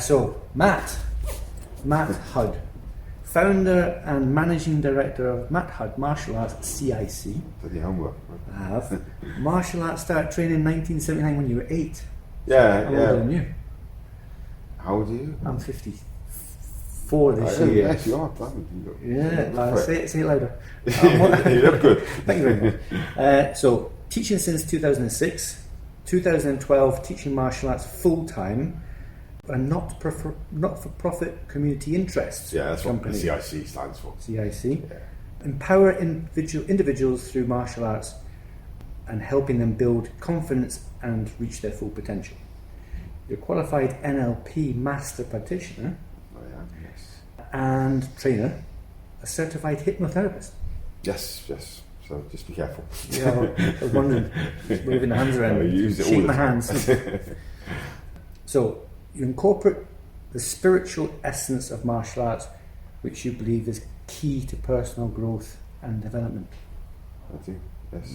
So, Matt Hudd, founder and managing director of Matt Hudd Martial Arts, CIC. Did your homework? I have. Martial arts started training in 1979 when you were 8. Yeah, I'm older than you. How old are you? I'm 54 this year. Yes, you are. Yeah, say it louder. You look good. Thank you very much. So, teaching since 2006, 2012 teaching martial arts full-time, and not-for-profit community interests. Yeah, that's company. what the CIC stands for. CIC. Yeah. Empower individuals through martial arts and helping them build confidence and reach their full potential. You're a qualified NLP Master Practitioner. Oh, yeah, yes. And trainer, a certified hypnotherapist. Yes. So just be careful. Yeah, I was wondering, waving the hands around. Use it Shake all the my time. hands. So, you incorporate the spiritual essence of martial arts, which you believe is key to personal growth and development. I do, yes.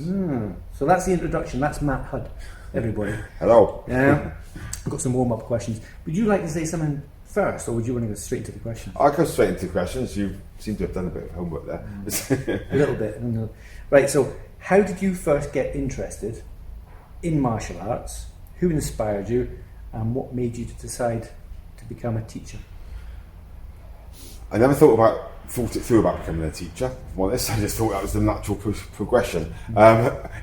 So that's the introduction. That's Matt Hudd, everybody. Hello. Yeah. I've got some warm-up questions. Would you like to say something first, or would you want to go straight into the questions? I'll go straight into the questions. You seem to have done a bit of homework there. A little bit. Right, so how did you first get interested in martial arts? Who inspired you? And what made you to decide to become a teacher? I never thought it through about becoming a teacher. Well, I just thought that was the natural progression.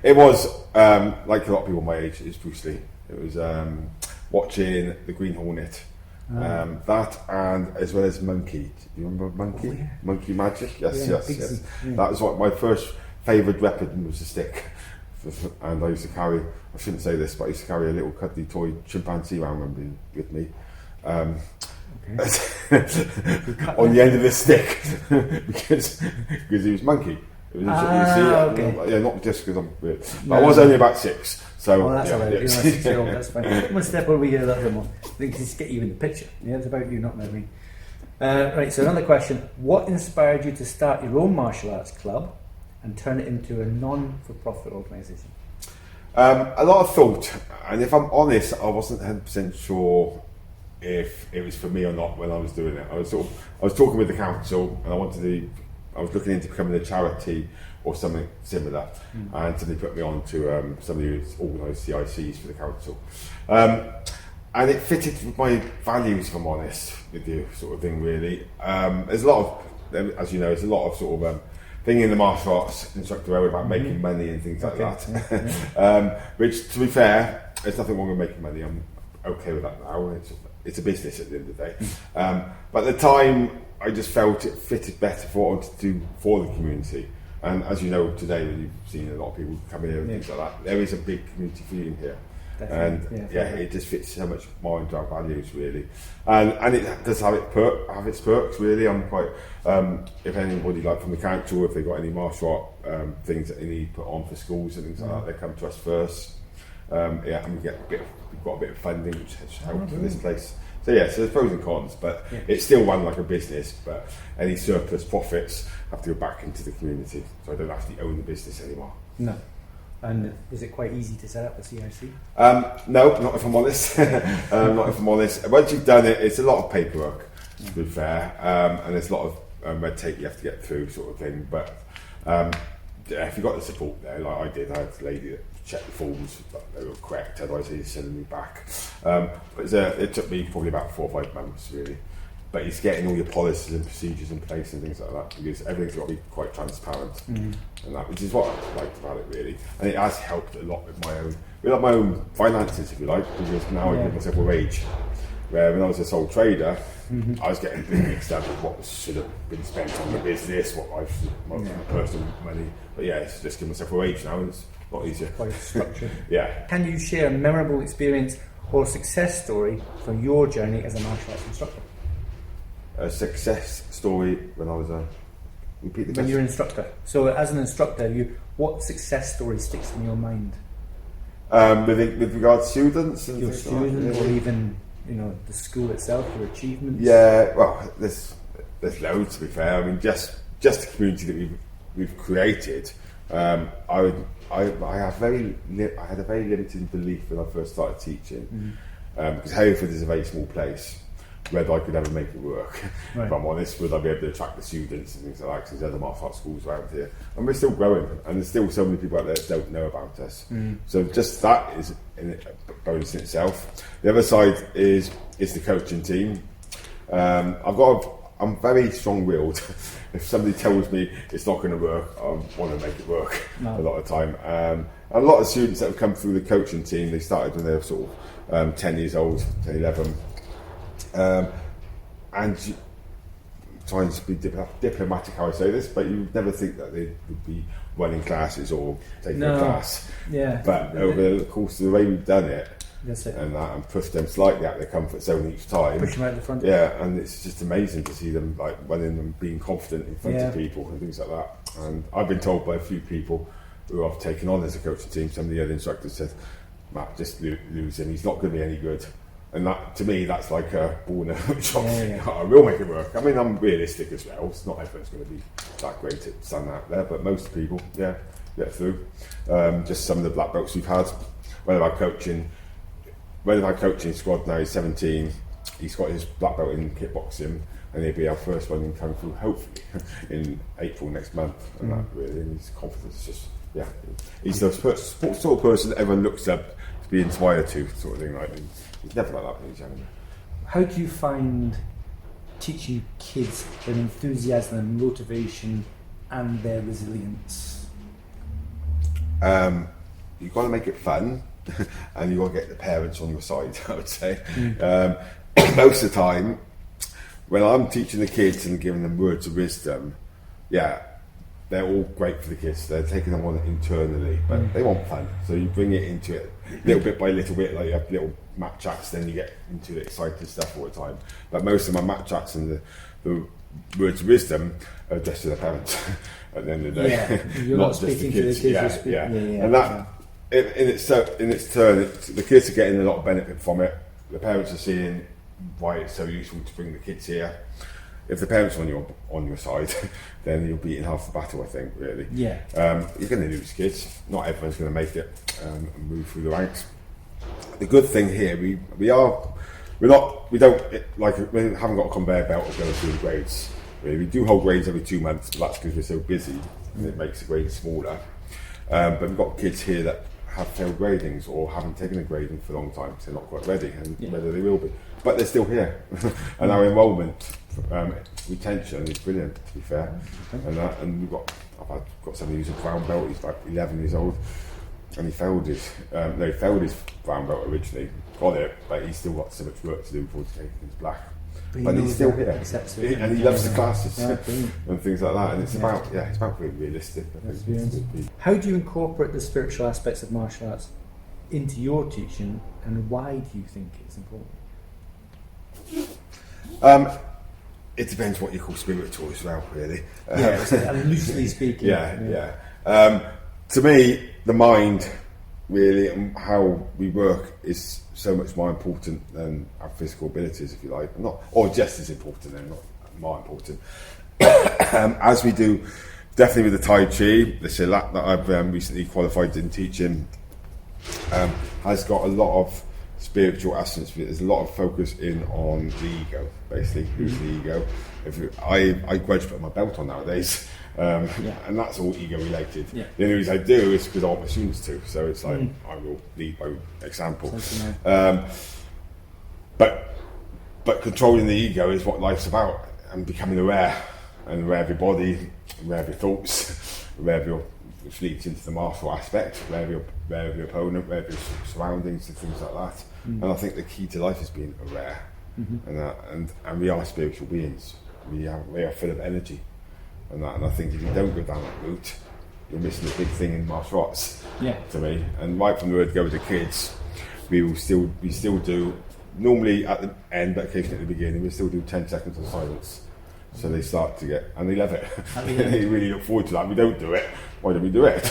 It was, like a lot of people my age, it was Bruce Lee. It was watching The Green Hornet. That, and as well as Monkey. Do you remember Monkey? Oh, yeah. Monkey Magic? Yes. Yeah. That was what my first favourite weapon was a stick. And I used to carry, I shouldn't say this, but I used to carry a little cuddly toy chimpanzee around with me. On the end of the stick because he was monkey. It was, not just because I'm weird. But I was only about 6. So that's all right. You're not 6-year-old, that's fine. One step over here a little bit more. They can just get you in the picture. Yeah, it's about you, not about me. Right, so another question. What inspired you to start your own martial arts club and turn it into a non-for-profit organisation? A lot of thought, and if I'm honest, I wasn't 100% sure if it was for me or not when I was doing it. I was talking with the council, and I was looking into becoming a charity or something similar, and somebody put me on to somebody who's organised CICs for the council, and it fitted with my values, if I'm honest with you, sort of thing. Really, there's a lot of, as you know, there's a lot of sort of thing in the martial arts instructor area about making money and things like that. Which, to be fair, there's nothing wrong with making money. I'm okay with that now. It's a business at the end of the day. But at the time, I just felt it fitted better for what I wanted to do for the community. And as you know today, when you've seen a lot of people come here and things like that, there is a big community feeling here. Definitely. And it just fits so much more into our values, really. And it does have its perks, really. I'm quite, if anybody like from the council, if they've got any martial art things that they need put on for schools and things like that, they come to us first. And we've got a bit of funding which has helped for this place. So so there's pros and cons, but it's still run like a business, but any surplus profits have to go back into the community. So I don't actually own the business anymore. No. And is it quite easy to set up a CIC? No, not if I'm honest. Not if I'm honest. Once you've done it, it's a lot of paperwork, to be fair, and there's a lot of red tape you have to get through, sort of thing. But if you've got the support there, like I did, I had a lady that checked the forms, they were correct, otherwise they'd send me back. But it took me probably about 4 or 5 months, really. But it's getting all your policies and procedures in place and things like that, because everything's got to be quite transparent, and that, which is what I liked about it, really. And it has helped a lot with my own finances, if you like, because now I give myself a wage. Where when I was a sole trader, I was getting mixed up with what should have been spent on the business, my personal money. But it's just give myself a wage now, and it's a lot easier. Quite structured. Yeah. Can you share a memorable experience or success story from your journey as a martial arts instructor? A success story when I was repeat the question. When you're an instructor. So as an instructor, what success story sticks in your mind? With regard to students and your students, or even the school itself, your achievements. Yeah, well, there's loads, to be fair. I mean, just the community that we've created. I had a very limited belief when I first started teaching. because Hereford is a very small place. Whether I could ever make it work, Right. if I'm honest, would I be able to attract the students and things like that? Because there's other martial arts schools around here, and we're still growing, and there's still so many people out there that don't know about us. So just that is a bonus in itself. The other side is the coaching team. I'm very strong-willed. If somebody tells me it's not going to work, I want to make it work a lot of the time. And a lot of students that have come through the coaching team, they started when they were sort of 10 years old, 10, 11. And trying to be diplomatic how I say this, but you never think that they would be running classes or taking a class. Yeah. But over the course of the way we've done it, That's it. and pushed them slightly out of their comfort zone each time. Push them out the front. Yeah, and it's just amazing to see them like running and being confident in front of people and things like that. And I've been told by a few people who I've taken on as a coaching team, some of the other instructors said, Matt, just lose him, he's not going to be any good. And that, to me, that's like a ball in a shot. I will make it work. I mean, I'm realistic as well. It's not everyone's going to be that great at standing out there, but most people, get through. Just some of the black belts we've had. One of our coaching squad now is 17. He's got his black belt in kickboxing, and he'll be our first one coming through, hopefully, in April next month. And that really, and his confidence is just, he's the sort of person that everyone looks up to be inspired to, sort of thing. Like, he's never like that when he's younger. How do you find teaching kids their enthusiasm and motivation and their resilience? You've got to make it fun, and you've got to get the parents on your side, I would say. Most of the time, when I'm teaching the kids and giving them words of wisdom, they're all great for the kids. They're taking them on internally, but they want fun. So you bring it into it little bit by little bit, like you have little mat chats, then you get into the exciting stuff all the time. But most of my mat chats and the words of wisdom are addressed to their parents at the end of the day. You're not speaking to the kids. And that, in its turn, the kids are getting a lot of benefit from it. The parents are seeing why it's so useful to bring the kids here. If the parents are on your side, then you'll be in half the battle, I think, really. Yeah. You're going to lose kids. Not everyone's going to make it and move through the ranks. The good thing here, we haven't got a conveyor belt of going through the grades. We do hold grades every 2 months, but that's because we're so busy and it makes the grades smaller. But we've got kids here that have failed gradings or haven't taken a grading for a long time because they're not quite ready, and whether they will be. But they're still here. And our enrolment retention is brilliant, to be fair. And I've got somebody who's a brown belt, he's about 11 years old, and he failed his brown belt originally, got it, but he's still got so much work to do before taking his black. But he's still here, and he loves the classes and things like that. And it's about being realistic. How do you incorporate the spiritual aspects of martial arts into your teaching, and why do you think it's important? It depends what you call spiritual as well, really. Loosely speaking. To me, the mind, really, and how we work is so much more important than our physical abilities, if you like, or just as important and not more important. As we do, definitely with the Tai Chi, the Silat that I've recently qualified in teaching, has got a lot of spiritual essence. There's a lot of focus in on the ego, basically. Who's the ego? I grudge putting my belt on nowadays. And that's all ego related. The only reason I do is because I want my students to, so it's like I will lead by example. But controlling the ego is what life's about, and becoming aware of your body, aware of your thoughts, aware of your, which leads into the martial aspect, aware of your opponent, aware of your surroundings and things like that. And I think the key to life is being aware, and we are spiritual beings. We are full of energy. And I think if you don't go down that route, you're missing a big thing in martial arts. To me. And right from the word go with the kids, we still do, normally at the end, but occasionally at the beginning, we still do 10 seconds of silence. So they start to get, and they love it. They really look forward to that. We don't do it. Why don't we do it?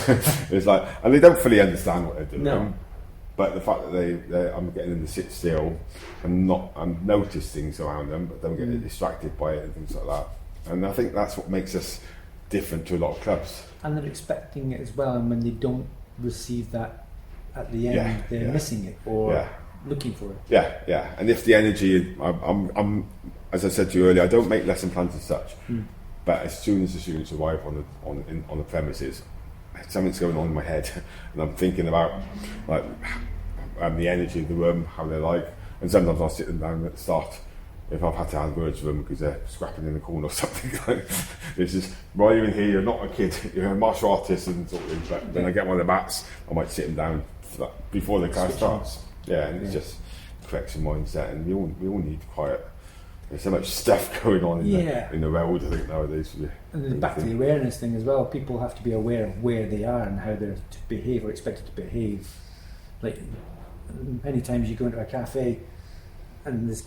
It's like, and they don't fully understand what they're doing. No. But the fact that I'm getting them to sit still and notice things around them, but don't get distracted by it and things like that. And I think that's what makes us different to a lot of clubs. And they're expecting it as well, and when they don't receive that at the end, they're missing it, or looking for it. Yeah. And if the energy, I'm as I said to you earlier, I don't make lesson plans as such. But as soon as the students arrive on the premises, something's going on in my head, and I'm thinking about like the energy of the room, how they're like, and sometimes I'll sit them down at the start if I've had to have words with them because they're scrapping in the corner or something. Like, it's just, while you're in here, you're not a kid, you're a martial artist and sort of thing. But when I get one of the mats, I might sit them down before the class starts. Yeah, and it just corrects your mindset, and we all need quiet. There's so much stuff going on in the world, I think, nowadays. And then back to the awareness thing as well. People have to be aware of where they are and how they're to behave or expected to behave. Like, many times you go into a cafe and there's,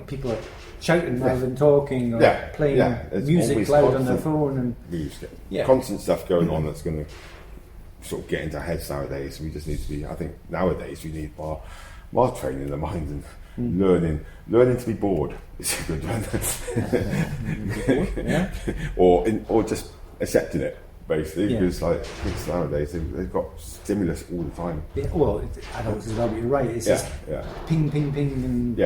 people are shouting rather than talking, or playing music loud on their phone, and constant stuff going on that's going to sort of get into our heads nowadays. We just need to be, I think nowadays we need more training in the mind and learning to be bored. It's a good one. or just accepting it, basically, because like kids nowadays they've got stimulus all the time. Well, adults as well, but you're right. It's just ping, ping, ping, and to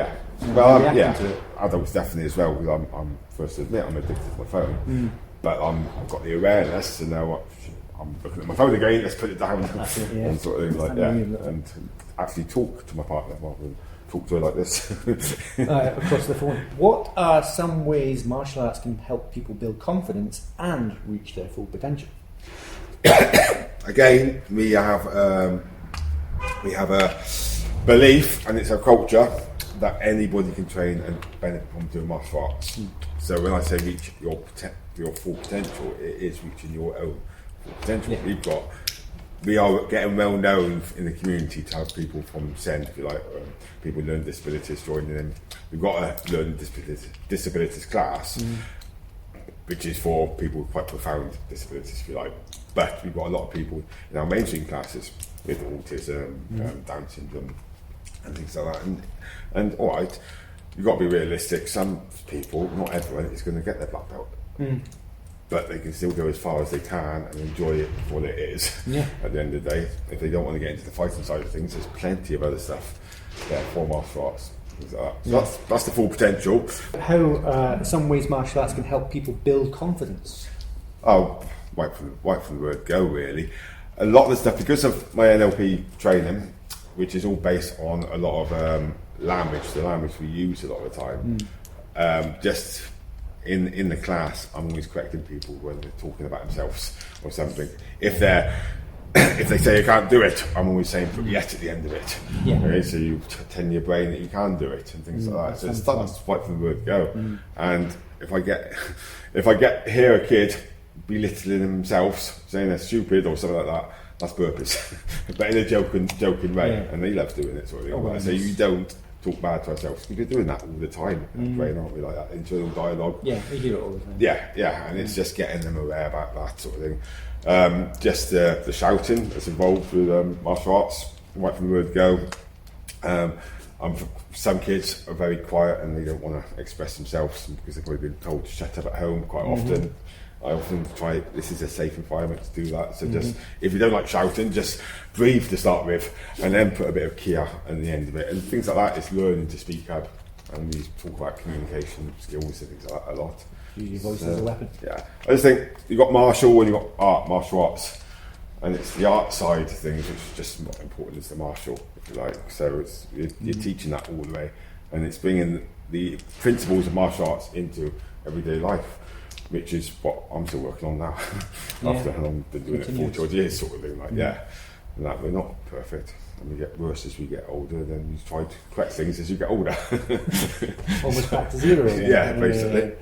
it. Adults definitely as well. Because I'm first to admit I'm addicted to my phone, but I've got the awareness, and now I'm looking at my phone again. Let's put it down, and sort of thing like that, and actually talk to my partner rather than talk to her like this. Across the phone. What are some ways martial arts can help people build confidence and reach their full potential? Again, we have a belief, and it's a culture, that anybody can train and benefit from doing martial arts. So when I say reach your full potential, it is reaching your own full potential. We are getting well known in the community to have people from SEND, if you like, people with learning disabilities joining in. We've got a learning disabilities class, which is for people with quite profound disabilities, if you like. But we've got a lot of people in our mainstream classes with autism, Down syndrome, and things like that. And all right, you've got to be realistic. Some people, not everyone, is going to get their black belt. But they can still go as far as they can and enjoy it for what it is at the end of the day. If they don't want to get into the fighting side of things, there's plenty of other stuff there for martial arts. Things like that. So that's the full potential. How some ways martial arts can help people build confidence? Oh, right from the word go, really. A lot of the stuff, because of my NLP training, which is all based on a lot of language, the language we use a lot of the time, just in the class, I'm always correcting people when they're talking about themselves or something. If they say you can't do it, I'm always saying put yet at the end of it. Okay, so you tell your brain that you can do it and things like that. So that's right from the word go. And if I get hear a kid belittling themselves, saying they're stupid or something like that, that's purpose. But in a joking way, and they love doing it sort of thing. So you don't talk bad to ourselves. We're doing that all the time in brain, aren't we? Like that internal dialogue. Yeah, we do it all the time. Yeah, and it's just getting them aware about that sort of thing. Just the shouting that's involved with martial arts, right from the word go. Some kids are very quiet and they don't want to express themselves because they've probably been told to shut up at home quite often. I often try, this is a safe environment to do that. So just, if you don't like shouting, just breathe to start with, and then put a bit of kia at the end of it. And things like that is learning to speak up. And we talk about communication skills and things like that a lot. Use your voice as a weapon. Yeah. I just think you've got martial and you've got martial arts. And it's the art side of things which is just not important as the martial, if you like. So it's you're teaching that all the way. And it's bringing the principles of martial arts into everyday life, which is what I'm still working on now. After how long I've been doing it, 40 odd years sort of thing. And that we're not perfect. And we get worse as we get older, then you try to correct things as you get older. Almost back to zero again. Yeah, basically.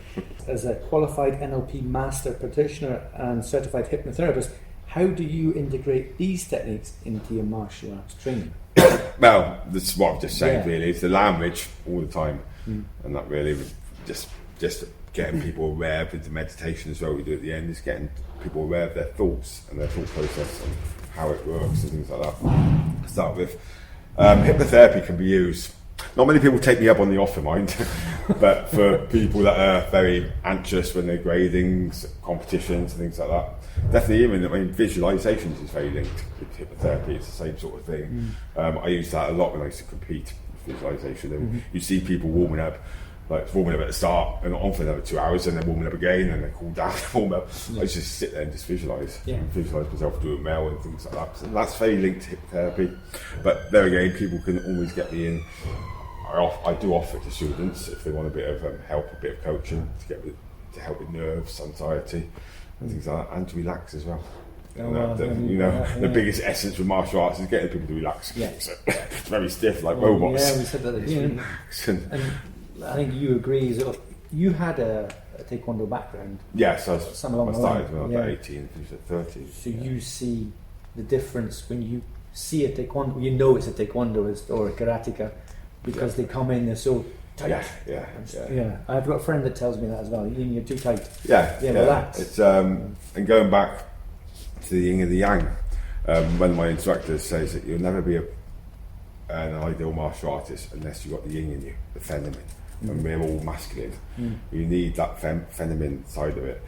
As a qualified NLP Master Practitioner and certified hypnotherapist, how do you integrate these techniques into your martial arts training? Well, this is what I've just said really. It's the language all the time. And that really was just getting people aware of the meditation as well we do at the end, is getting people aware of their thoughts and their thought process and how it works and things like that. To start with, hypnotherapy can be used Not many people take me up on the offer, mind, but for people that are very anxious when they're grading competitions and things like that, definitely even visualizations is very linked with hypnotherapy. It's the same sort of thing. I used that a lot when I used to compete with visualization. And you see people warming up at the start and on for another 2 hours, and then warming up again, and then cool down and warm up. I just sit there and just visualise myself doing well and things like that. And that's very linked to hypnotherapy. But there again, people can always get me in. I do offer to students if they want a bit of help, a bit of coaching to help with nerves, anxiety, and things like that, and to relax as well. The biggest essence with martial arts is getting people to relax. Yeah. So, it's very stiff, like robots. Yeah, we said that. Relax. And I think you agree. You had a taekwondo background. Yes, I started when I was about 18, finished at 30. So you see the difference when you see a taekwondo. You know it's a taekwondoist or a karateka because they come in, they're so tight. Yeah. I've got a friend that tells me that as well. You're too tight. Yeah. Relax. It's and going back to the yin and the yang. One of my instructors says that you'll never be an ideal martial artist unless you've got the yin in you, the feminine. And we're all masculine. You need that feminine side of it,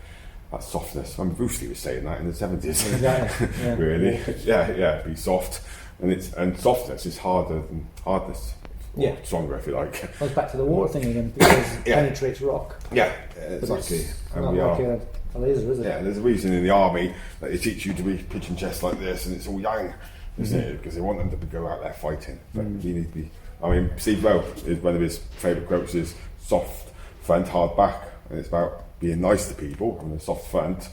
that softness. Bruce Lee was saying that in the 70s. Exactly. Yeah. Really, be soft, and softness is harder than hardness. Or stronger, if you like. Goes back to the water thing again because it penetrates rock. Yeah, exactly. And not like a laser, is it? Yeah, there's a reason in the army that they teach you to be pitching chest like this, and it's all yang, isn't it? Because they want them to go out there fighting. But you need to be. Steve Rowe is one of his favourite quotes is soft front, hard back, and it's about being nice to people and a soft front,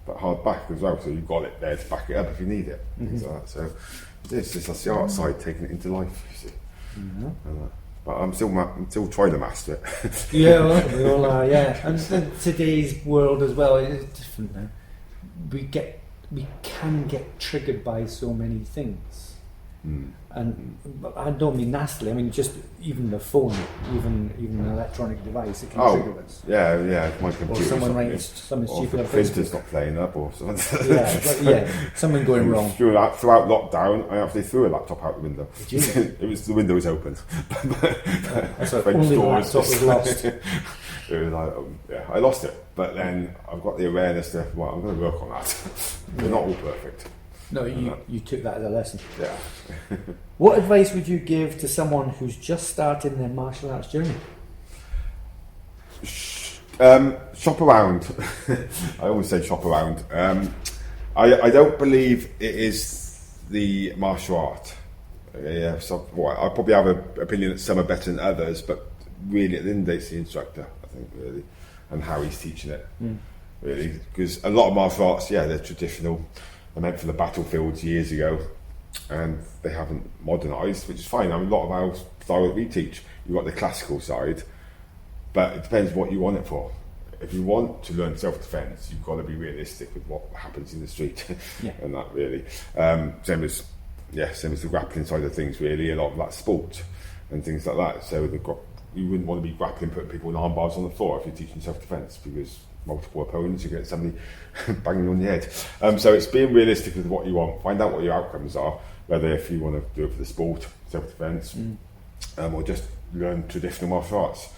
but hard back as well. So you've got it there to back it up if you need it. Things like that. So that's the art side, taking it into life. You see. But I'm still trying to master it. Yeah, we all are. Yeah, and today's world as well is different now. We can get triggered by so many things. And I don't mean nastily. I mean just even the phone, even an electronic device, it can trigger us. Yeah. My computer. Or someone writing something stupid on printer's Facebook. not playing up, or something. Something going wrong. Throughout lockdown, I actually threw a laptop out the window. The window was open. So only the laptop was lost. It was like, I lost it, but then I've got the awareness that I'm going to work on that. They're not all perfect. No, you took that as a lesson. Yeah. What advice would you give to someone who's just starting their martial arts journey? Shop around. I always say shop around. I don't believe it is the martial art. I probably have an opinion that some are better than others, but really at the end of the day it's the instructor, I think, really, and how he's teaching it. Really, because a lot of martial arts, they're traditional. They're meant for the battlefields years ago, and they haven't modernised, which is fine. A lot of our style that we teach, you've got the classical side, but it depends what you want it for. If you want to learn self-defence, you've got to be realistic with what happens in the street, and that really. Same as the grappling side of things, really. A lot of that sport and things like that. So you wouldn't want to be grappling, putting people in arm bars on the floor if you're teaching self-defence, because multiple opponents, you get somebody banging on the head. So it's being realistic with what you want. Find out what your outcomes are, whether if you want to do it for the sport, self-defence, or just learn traditional martial arts,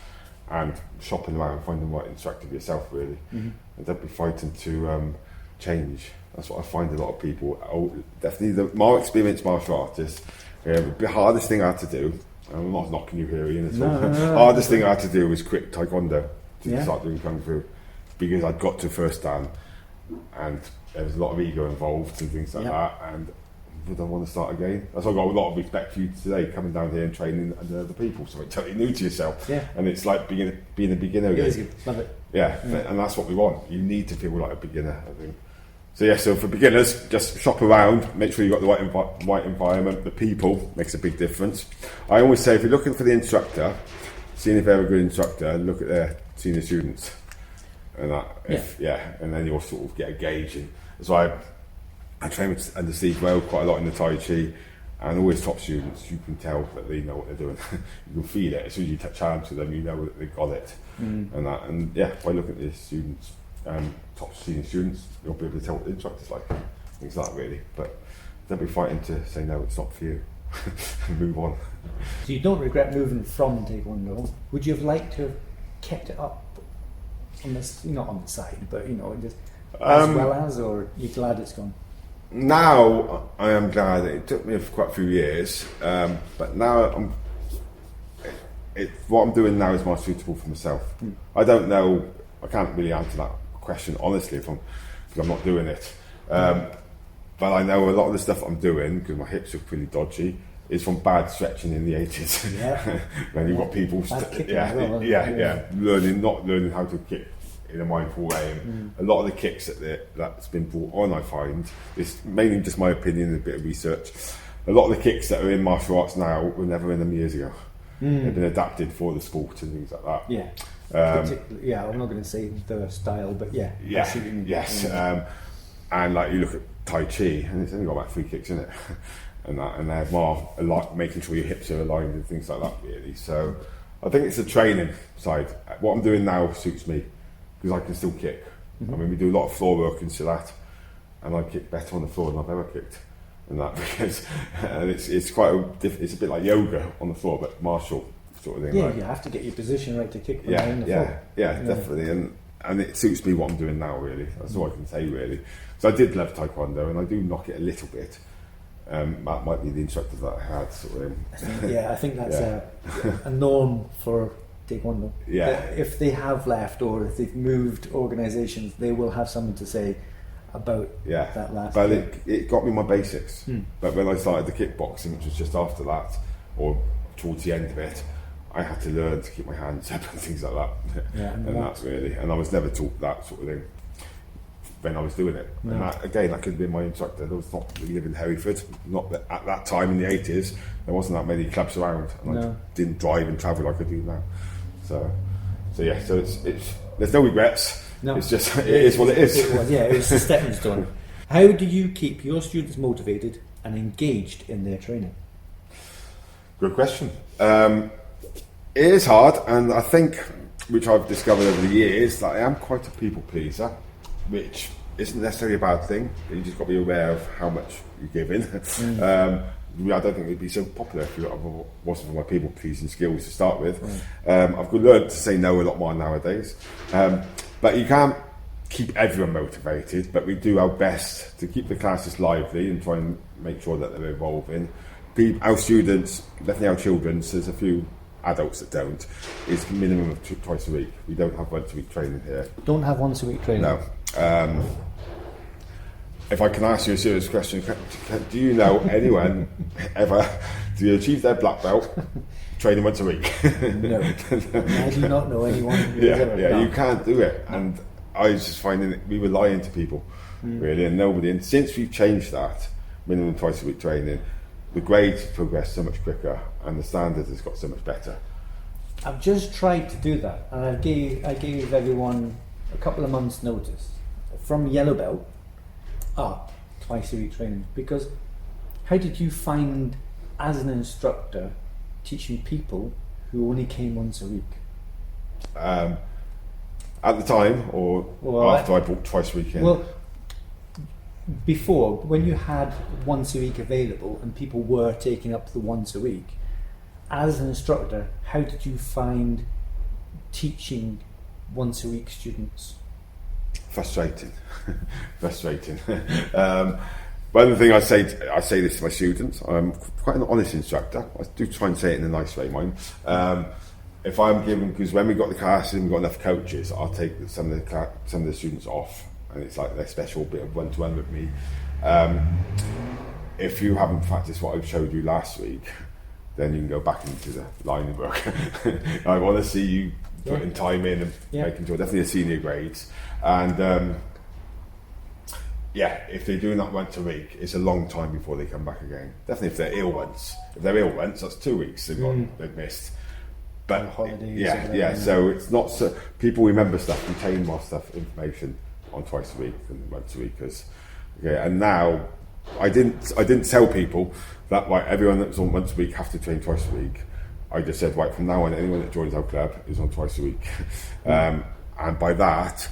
and shopping around, finding the right instructor for yourself, really. And don't be fighting to change. That's what I find a lot of people, definitely the more experienced martial artists, the hardest thing I had to do, and I'm not knocking you here, Ian, at all. No. Hardest thing I had to do was quit taekwondo to start doing kung fu, because I'd got to first dan and there was a lot of ego involved and things like that, and would I want to start again? That's why I've got a lot of respect for you today, coming down here and training under other people, something totally new to yourself, and it's like being a beginner again. Love it. And that's what we want. You need to feel like a beginner, I think. So for beginners, just shop around, make sure you've got the right environment. The people makes a big difference. I always say, if you're looking for the instructor, seeing if they're a good instructor, look at their senior students. And and then you'll sort of get a gauge. And so I train under Steve Rowe quite a lot in the Tai Chi, and always top students, you can tell that they know what they're doing. You can feel it as soon as you challenge to them, you know that they got it. And if I look at the students, top senior students, you'll be able to tell what the instructor's like, things like that, really. But don't be fighting to say no, it's not for you. and move on. So you don't regret moving from Taekwondo. Would you have liked to have kept it up on this, not on the side, but just as well as, or you're glad it's gone? Now I am glad. It took me quite a few years, but now what I'm doing now is more suitable for myself. I don't know. I can't really answer that question honestly because I'm not doing it. But I know a lot of the stuff I'm doing, because my hips are pretty dodgy, is from bad stretching in the 80s. Yeah. When you've got people, not learning how to kick in a mindful way. And a lot of the kicks that's been brought on, I find, is mainly just my opinion and a bit of research. A lot of the kicks that are in martial arts now were never in them years ago. They've been adapted for the sport and things like that. Yeah. I'm not going to say the style, but yeah. Yes. And like you look at Tai Chi, and it's only got about 3 kicks in it, and they have more making sure your hips are aligned and things like that. Really. So I think it's the training side. What I'm doing now suits me because I can still kick. I mean, we do a lot of floor work and that, and I kick better on the floor than I've ever kicked. And that because it's quite it's a bit like yoga on the floor, but martial sort of thing. Yeah, you have to get your position right to kick. When you're in the floor. Yeah, definitely. And it suits me what I'm doing now. Really, that's all I can say. Really, so I did love Taekwondo, and I do knock it a little bit. That might be the instructor that I had. Sort of thing. I think that's a norm for Taekwondo. Yeah. If they have left or if they've moved organisations, they will have something to say about that last. But it got me my basics. But when I started the kickboxing, which was just after that, or towards the end of it, I had to learn to keep my hands up and things like that. And that's really, and I was never taught that sort of thing when I was doing it. No. And that, again, that could have been my instructor. There was not really living in Hereford, not that at that time in the 80s, there wasn't that many clubs around, and I didn't drive and travel like I do now. So it's there's no regrets. No. It's just, it is what it is. It was a stepping stone. How do you keep your students motivated and engaged in their training? Good question. It is hard, and I think, which I've discovered over the years, that I am quite a people pleaser, which isn't necessarily a bad thing. You just got to be aware of how much you're giving. I don't think it'd be so popular if it wasn't for my people pleasing skills to start with. I've learned to say no a lot more nowadays. But you can't keep everyone motivated, but we do our best to keep the classes lively and try and make sure that they're evolving. Our students, definitely our children, so there's a few adults that don't, is minimum of twice a week. We don't have once a week training here. Don't have once a week training? No. If I can ask you a serious question, do you know anyone ever to achieve their black belt training once a week? No. I do not know anyone who's ever done. You can't do it. And I was just finding that we were lying to people, really, and nobody. And since we've changed that, minimum twice a week training, the grades progress so much quicker and the standards has got so much better. I've just tried to do that, and I gave everyone a couple of months' notice from yellow belt up twice a week training. Because how did you find as an instructor teaching people who only came once a week? At the time, or after I brought twice a week in? Well, before, when you had once a week available and people were taking up the once a week, as an instructor, how did you find teaching once a week students? Frustrating. One of the things I say this to my students. I'm quite an honest instructor. I do try and say it in a nice way, mind. If I'm given, because when we got the classes and we've got enough coaches, I'll take some of the students off, and it's like their special bit of one-to-one with me. If you haven't practiced what I showed you last week, then you can go back into the line of work. I want to see you putting time in and making sure, definitely the senior grades. And if they're doing that once a week, it's a long time before they come back again. Definitely if they're ill once. If they're ill once, that's 2 weeks they've missed. But holidays, so it's not so people remember stuff, retain more stuff, information on twice a week than once a week. And now I didn't tell people that everyone that's on once a week have to train twice a week. I just said from now on, anyone that joins our club is on twice a week, and by that,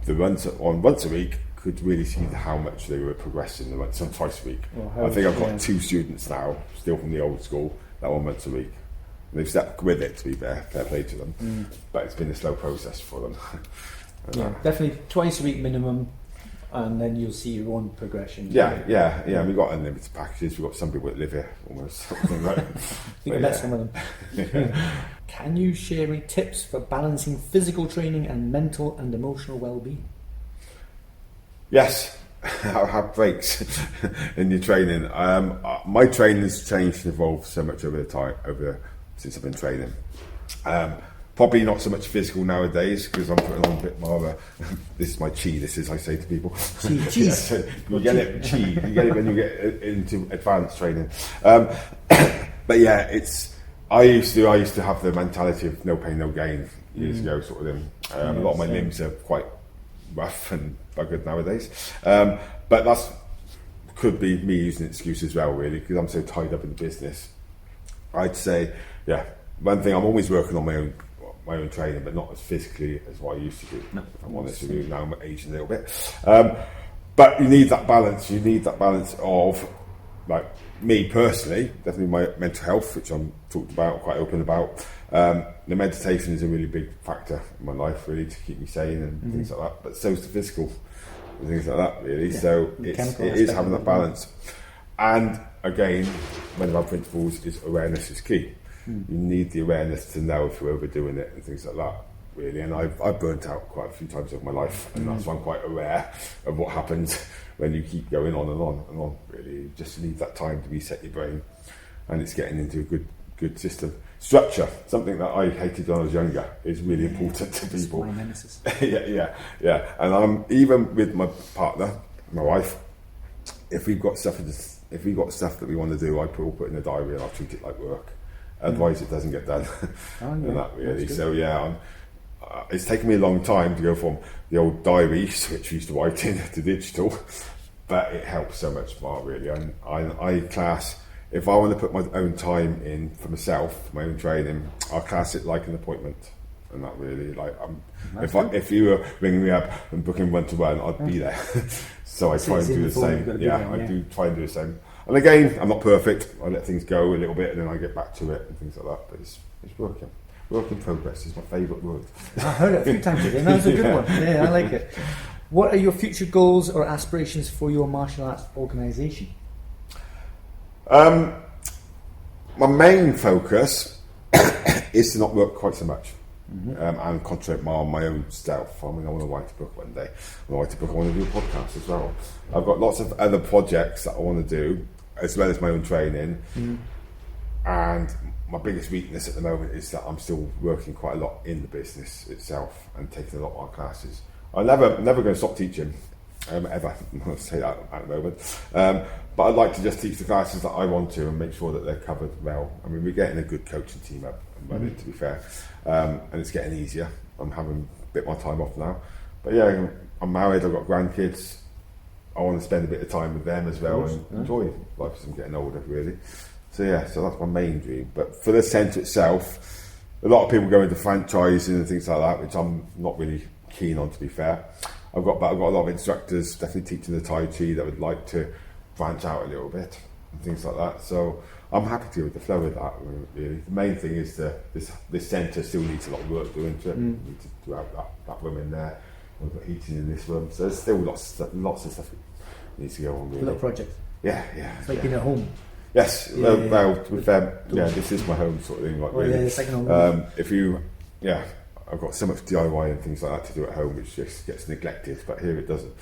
the ones on once a week could really see how much they were progressing. They went some twice a week. Well, I think I've got 2 students now, still from the old school, that went once a week. They've stuck with it, to be fair play to them. But it's been a slow process for them. Definitely twice a week minimum, and then you'll see your own progression. Yeah. We've got unlimited packages. We've got some people that live here almost. Something like I think I met some of them. Can you share any tips for balancing physical training and mental and emotional well-being? Yes, have breaks in your training. My training has changed and evolved so much since I've been training. Probably not so much physical nowadays because I'm putting on a bit more of a. This is my chi. This is I say to people. Cheese. You get it chi. You get it when you get into advanced training. But yeah, it's. I used to have the mentality of no pain, no gain years ago, sort of thing. A lot of my limbs are quite rough and buggered nowadays. But that's could be me using an excuse as well, really, because I'm so tied up in the business. I'd say, one thing, I'm always working on my own training, but not as physically as what I used to do. No, if I'm honest with you, now I'm aging a little bit. But you need that balance. You need that balance of, like me personally, definitely my mental health, which I'm talked about, quite open about. The meditation is a really big factor in my life, really, to keep me sane and things like that. But so is the physical and things like that, really. So it is having that balance. And again, one of our principles is awareness is key. You need the awareness to know if you're overdoing it and things like that, really. And I've burnt out quite a few times over my life, and that's why I'm quite aware of what happens when you keep going on and on and on, really. You just need that time to reset your brain, and it's getting into a good system. Structure, something that I hated when I was younger, is really important to people. My nemesis. yeah. And I'm even with my partner, my wife, if we've got stuff that we want to do, I put in a diary and I'll treat it like work. Otherwise, it doesn't get done. And that really. So it's taken me a long time to go from the old diaries, which we used to write in, to digital, but it helps so much more, really. And I class, if I want to put my own time in for myself, my own training, I'll class it like an appointment. And that really, like, if you were ringing me up and booking one-to-one, I'd be there. So I try and do the same. I do try and do the same. And again, I'm not perfect. I let things go a little bit and then I get back to it and things like that. But it's working. Work in progress is my favourite word. I heard it a few times today. That was a good one. Yeah, I like it. What are your future goals or aspirations for your martial arts organisation? My main focus is to not work quite so much. And concentrate more on my own self. I mean, I want to write a book one day. I want to write a book. I want to do a podcast as well. I've got lots of other projects that I want to do, as well as my own training. And my biggest weakness at the moment is that I'm still working quite a lot in the business itself and taking a lot more classes. I'm never going to stop teaching, ever. I'll say that at the moment. But I'd like to just teach the classes that I want to and make sure that they're covered well. I mean, we're getting a good coaching team up and running, to be fair. And it's getting easier. I'm having a bit more time off now. But yeah, I'm married, I've got grandkids. I want to spend a bit of time with them as well and enjoy life as I'm getting older, really. So that's my main dream. But for the centre itself, a lot of people go into franchising and things like that, which I'm not really keen on, to be fair. I've got a lot of instructors definitely teaching the Tai Chi that would like to branch out a little bit and things like that. So I'm happy to go with the flow of that, really. The main thing is this centre still needs a lot of work doing to it. We need to have that room in there. We've got heating in this room. So there's still lots of stuff that needs to go on, really. A little project. Yeah. It's like being at home. Yes, this is my home, sort of thing. Like, really. The second home. I've got so much DIY and things like that to do at home, which just gets neglected. But here it doesn't.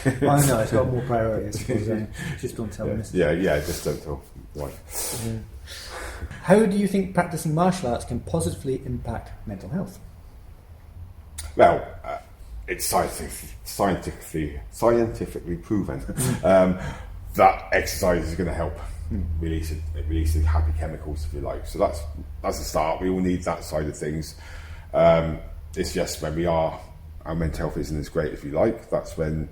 I know it's got more priority. I suppose. Just don't tell them. Just don't tell wife. How do you think practicing martial arts can positively impact mental health? Well, it's scientifically proven that exercise is going to help release happy chemicals, if you like. So that's the start. We all need that side of things. It's just when our mental health isn't as great, if you like, that's when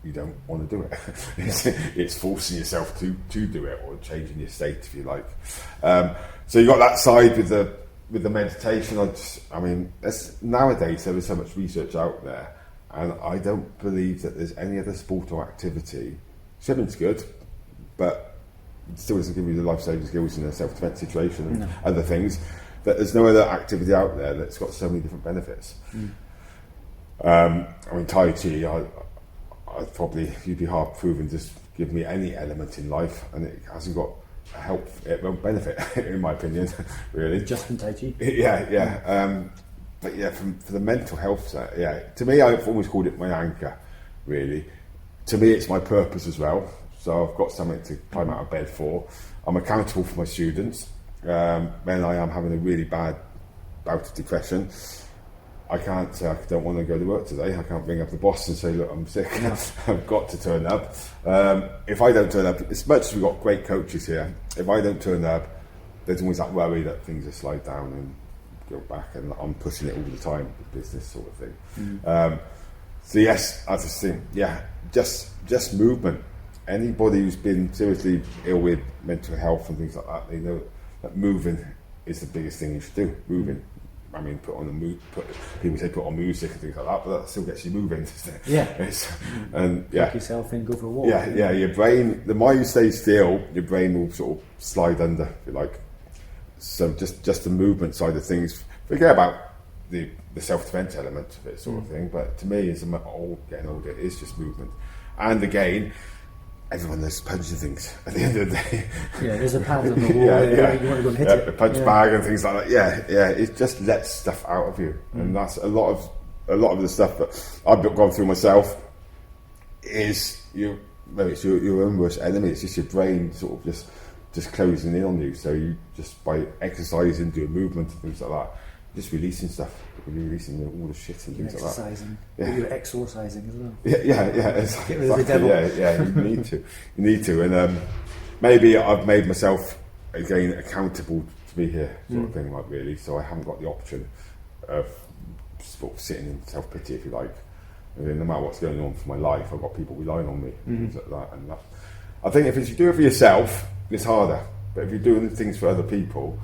you don't want to do it. It's forcing yourself to do it, or changing your state, if you like. So you got that side with the meditation. Nowadays there is so much research out there And I don't believe that there's any other sport or activity. Swimming's good, but it still doesn't give you the life-saving skills in a self-defense situation and other things. That there's no other activity out there that's got so many different benefits. I mean, Tai Chi, I'd probably, you'd be hard proven just give me any element in life, and it hasn't got a help, it won't benefit, in my opinion, really. Just in Tai Chi? Yeah. But yeah, for the mental health side, yeah, to me, I've always called it my anchor, really. To me, it's my purpose as well. So I've got something to climb out of bed for. I'm accountable for my students. When I am having a really bad bout of depression, I can't say I don't want to go to work today. I can't ring up the boss and say, look, I'm sick. I've got to turn up. If I don't turn up, as much as we've got great coaches here, if I don't turn up, there's always that worry that things will slide down and go back, and I'm pushing it all the time, the business sort of thing. So yes, I just think, just movement. Anybody who's been seriously ill with mental health and things like that, they know that moving is the biggest thing you should do. Moving. I mean, people say put on music and things like that, but that still gets you moving, doesn't it? Yeah. Take yourself in, go for a walk. Yeah. Your brain, the more you stay still, your brain will sort of slide under, if you like. So just the movement side of things, forget about the self-defense element of it, sort of thing. But to me, as I'm getting older, it is just movement. And again, everyone knows punching things at the end of the day. Yeah, there's a pad on the wall. You want to go and hit it. A punch bag and things like that. Yeah. It just lets stuff out of you, and that's a lot of the stuff that I've gone through myself. It's your own worst enemy. It's just your brain sort of just closing in on you. So you just by exercising, doing movement and things like that, just releasing stuff. You're releasing all the shit and things like that. Exercising. Yeah. You're exorcising as well. Yeah. Get rid of the devil. Yeah. You need to. And maybe I've made myself again accountable to be here, sort of thing, like really. So I haven't got the option of sort of sitting in self-pity, if you like. I mean, no matter what's going on for my life, I've got people relying on me, and things like that. And I think if you do it for yourself, it's harder. But if you're doing things for other people,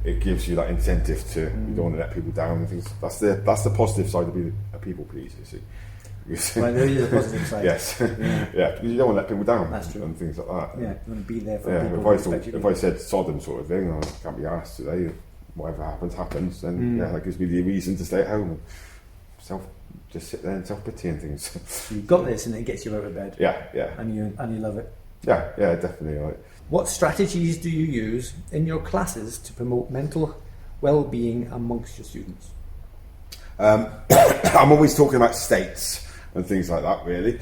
it gives you that incentive to you don't want to let people down and things. That's the positive side of being a people pleaser, you see. Well, there is a positive side. Yes. Because you don't want to let people down. That's true. And things like that. Yeah, you want to be there for people. If I said Sodom sort of thing, I can't be asked today, whatever happens, then that gives me the reason to stay at home and just sit there and self-pity and things. You've got this and it gets you out of bed. Yeah. And you love it. Yeah, definitely. Right. What strategies do you use in your classes to promote mental well-being amongst your students? I'm always talking about states and things like that, really.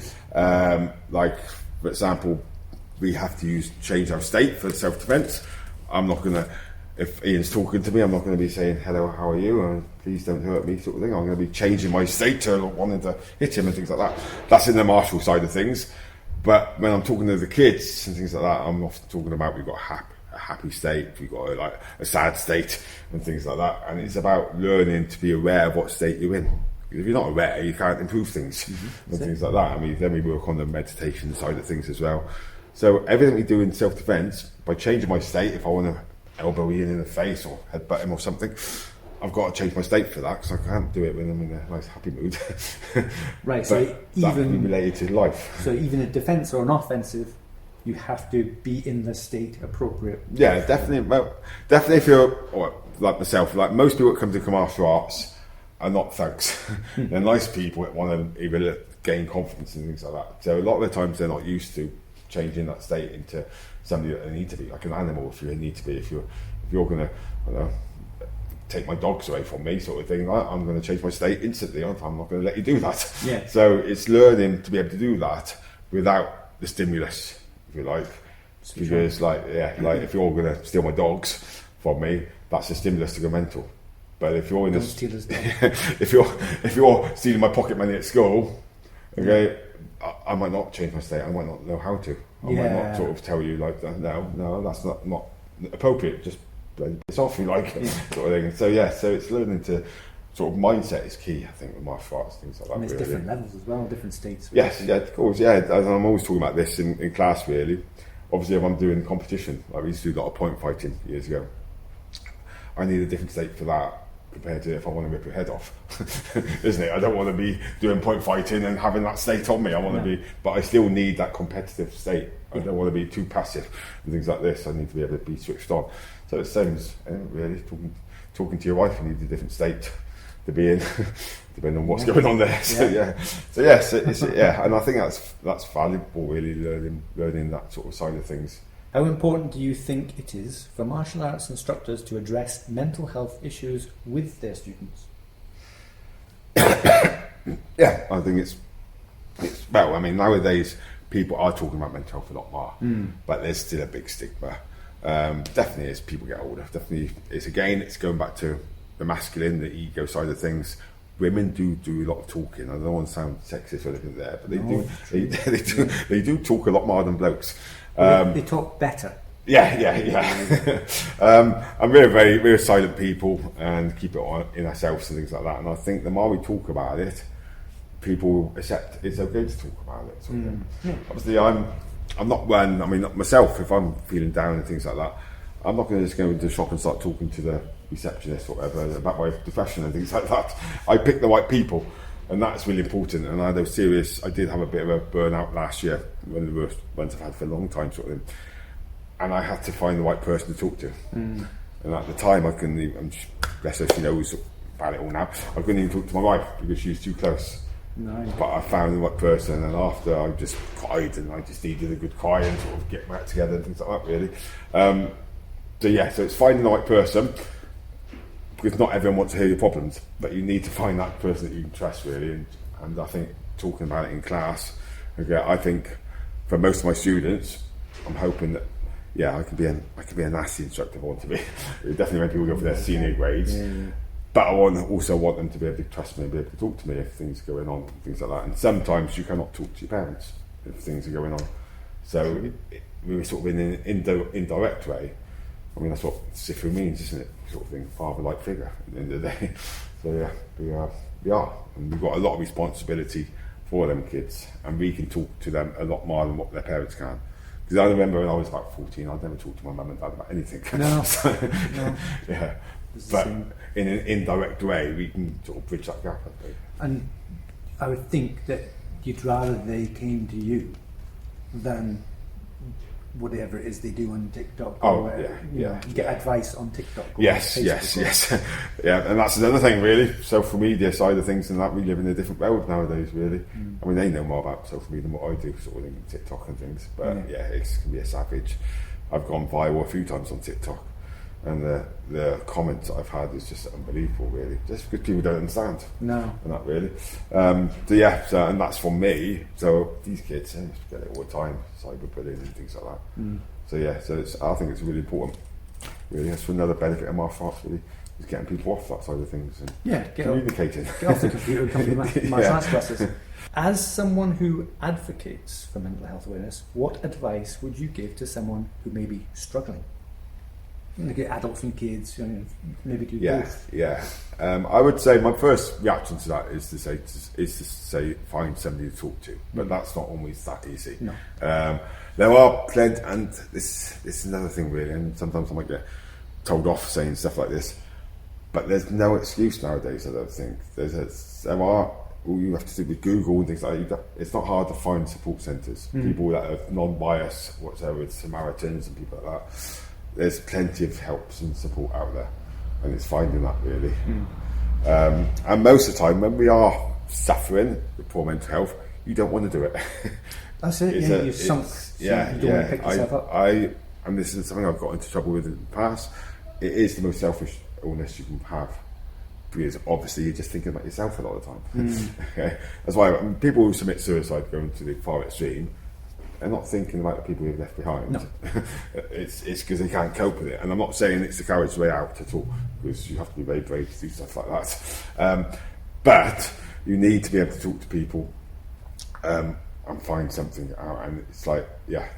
Like, for example, we have to change our state for self-defense. I'm not going to, if Ian's talking to me, I'm not going to be saying, hello, how are you? And please don't hurt me, sort of thing. I'm going to be changing my state to wanting to hit him and things like that. That's in the martial side of things. But when I'm talking to the kids and things like that, I'm often talking about we've got a happy state, we've got a sad state and things like that. And it's about learning to be aware of what state you're in. If you're not aware, you can't improve things and things like that. I mean, then we work on the meditation side of things as well. So everything we do in self-defense, by changing my state, if I want to elbow Ian in the face or headbutt him or something, I've got to change my state for that, because I can't do it when I'm in a nice happy mood. Right, so that can be related to life. So even a defence or an offensive, you have to be in the state appropriate. Yeah, definitely. Well, definitely if you're like myself, like most people that come to martial arts are not thugs. They're nice people that want to either gain confidence and things like that. So a lot of the times they're not used to changing that state into somebody that they need to be, like an animal if you need to be. If you're going to, I don't know, take my dogs away from me, sort of thing, I'm going to change my state instantly. I'm not going to let you do that. Yeah. So it's learning to be able to do that without the stimulus, if you like. Because like if you're going to steal my dogs from me, that's a stimulus to go mental. But if you're in if you're stealing my pocket money at school, okay, I might not change my state. I might not know how to. I might not sort of tell you like, no, that's not appropriate. Just it's off, you like, sort of thing. So it's learning to sort of mindset is key, I think, with martial arts, things like that. And there's really. different levels as well, different states. Yes, of course, yeah. I'm always talking about this in class, really. Obviously, if I'm doing competition, like we used to do a lot of point fighting years ago, I need a different state for that, compared to if I want to rip your head off, isn't it? I don't want to be doing point fighting and having that state on me. I want to be, but I still need that competitive state. I don't want to be too passive and things like this. I need to be able to be switched on. So it's the same as really talking to your wife. You need a different state to be in, depending on what's going on there. So yes, and I think that's valuable, really, learning that sort of side of things. How important do you think it is for martial arts instructors to address mental health issues with their students? Yeah, I think it's well, I mean, nowadays people are talking about mental health a lot more, but there's still a big stigma. Definitely as people get older, definitely it's going back to the masculine, the ego side of things. Women do a lot of talking. I don't want to sound sexist or anything there, but they do talk a lot more than blokes. They talk better. Yeah. And we're very silent people and keep it on in ourselves and things like that. And I think the more we talk about it, people accept it's okay to talk about it. Sort of thing. Obviously, I'm not one. I mean, not myself. If I'm feeling down and things like that, I'm not going to just go into the shop and start talking to the receptionist or whatever about my depression and things like that. I pick the right people, and that's really important. And I did have a bit of a burnout last year, one of the worst ones I've had for a long time, sort of thing. And I had to find the right person to talk to. And at the time, I couldn't even, bless her, she knows about it all now, I couldn't even talk to my wife because she was too close. No. But I found the right person, and after I just cried, and I just needed a good cry and sort of get back together and things like that, really. So it's finding the right person, because not everyone wants to hear your problems, but you need to find that person that you can trust, really. And I think talking about it in class, I think for most of my students, I'm hoping that I can be a nasty instructor if I want to be. Definitely when people go for their senior grades. But I also want them to be able to trust me and be able to talk to me if things are going on, and things like that. And sometimes you cannot talk to your parents if things are going on. So we were sort of in an indirect way. I mean, that's what Sifu means, isn't it? Sort of thing, father-like figure at the end of the day. So yeah, we are. And we've got a lot of responsibility for them kids. And we can talk to them a lot more than what their parents can. Because I remember when I was about 14, I'd never talk to my mum and dad about anything. No. Yeah. But in an indirect way, we can sort of bridge that gap, I think. And I would think that you'd rather they came to you than whatever it is they do on TikTok. Get advice on TikTok. Yes. Yeah, and that's another thing, really. Social media side of things, and that we live in a different world nowadays, really. I mean, they know more about social media than what I do, sort of thing, TikTok and things. But it can be a savage. I've gone viral a few times on TikTok, and the comments I've had is just unbelievable, really. Just because people don't understand. No. And that, really. And that's from me. So these kids, they get it all the time, cyberbullying and things like that. I think it's really important. Really, that's another benefit of martial arts, really, is getting people off that side of things and communicating. Get off the computer and come to martial arts classes. As someone who advocates for mental health awareness, what advice would you give to someone who may be struggling? Like adults and kids, maybe do both. I would say my first reaction to that is to say find somebody to talk to, but that's not always that easy. No. There are plenty, and this is another thing, really. And sometimes I might get told off saying stuff like this, but there's no excuse nowadays. I don't think all you have to do with Google and things like that. It's not hard to find support centres, people that are non-biased, whatever, with Samaritans and people like that. There's plenty of helps and support out there, and it's finding that, really. And most of the time, when we are suffering with poor mental health, you don't want to do it. That's it. You're sunk. You don't want to pick yourself up. And this is something I've got into trouble with in the past. It is the most selfish illness you can have, because obviously you're just thinking about yourself a lot of the time. Okay, that's why people who submit suicide going to the far extreme. They're not thinking about the people who've left behind. No. It's because they can't cope with it. And I'm not saying it's the coward's way out at all, because you have to be very brave to do stuff like that. But you need to be able to talk to people and find something out. And it's like,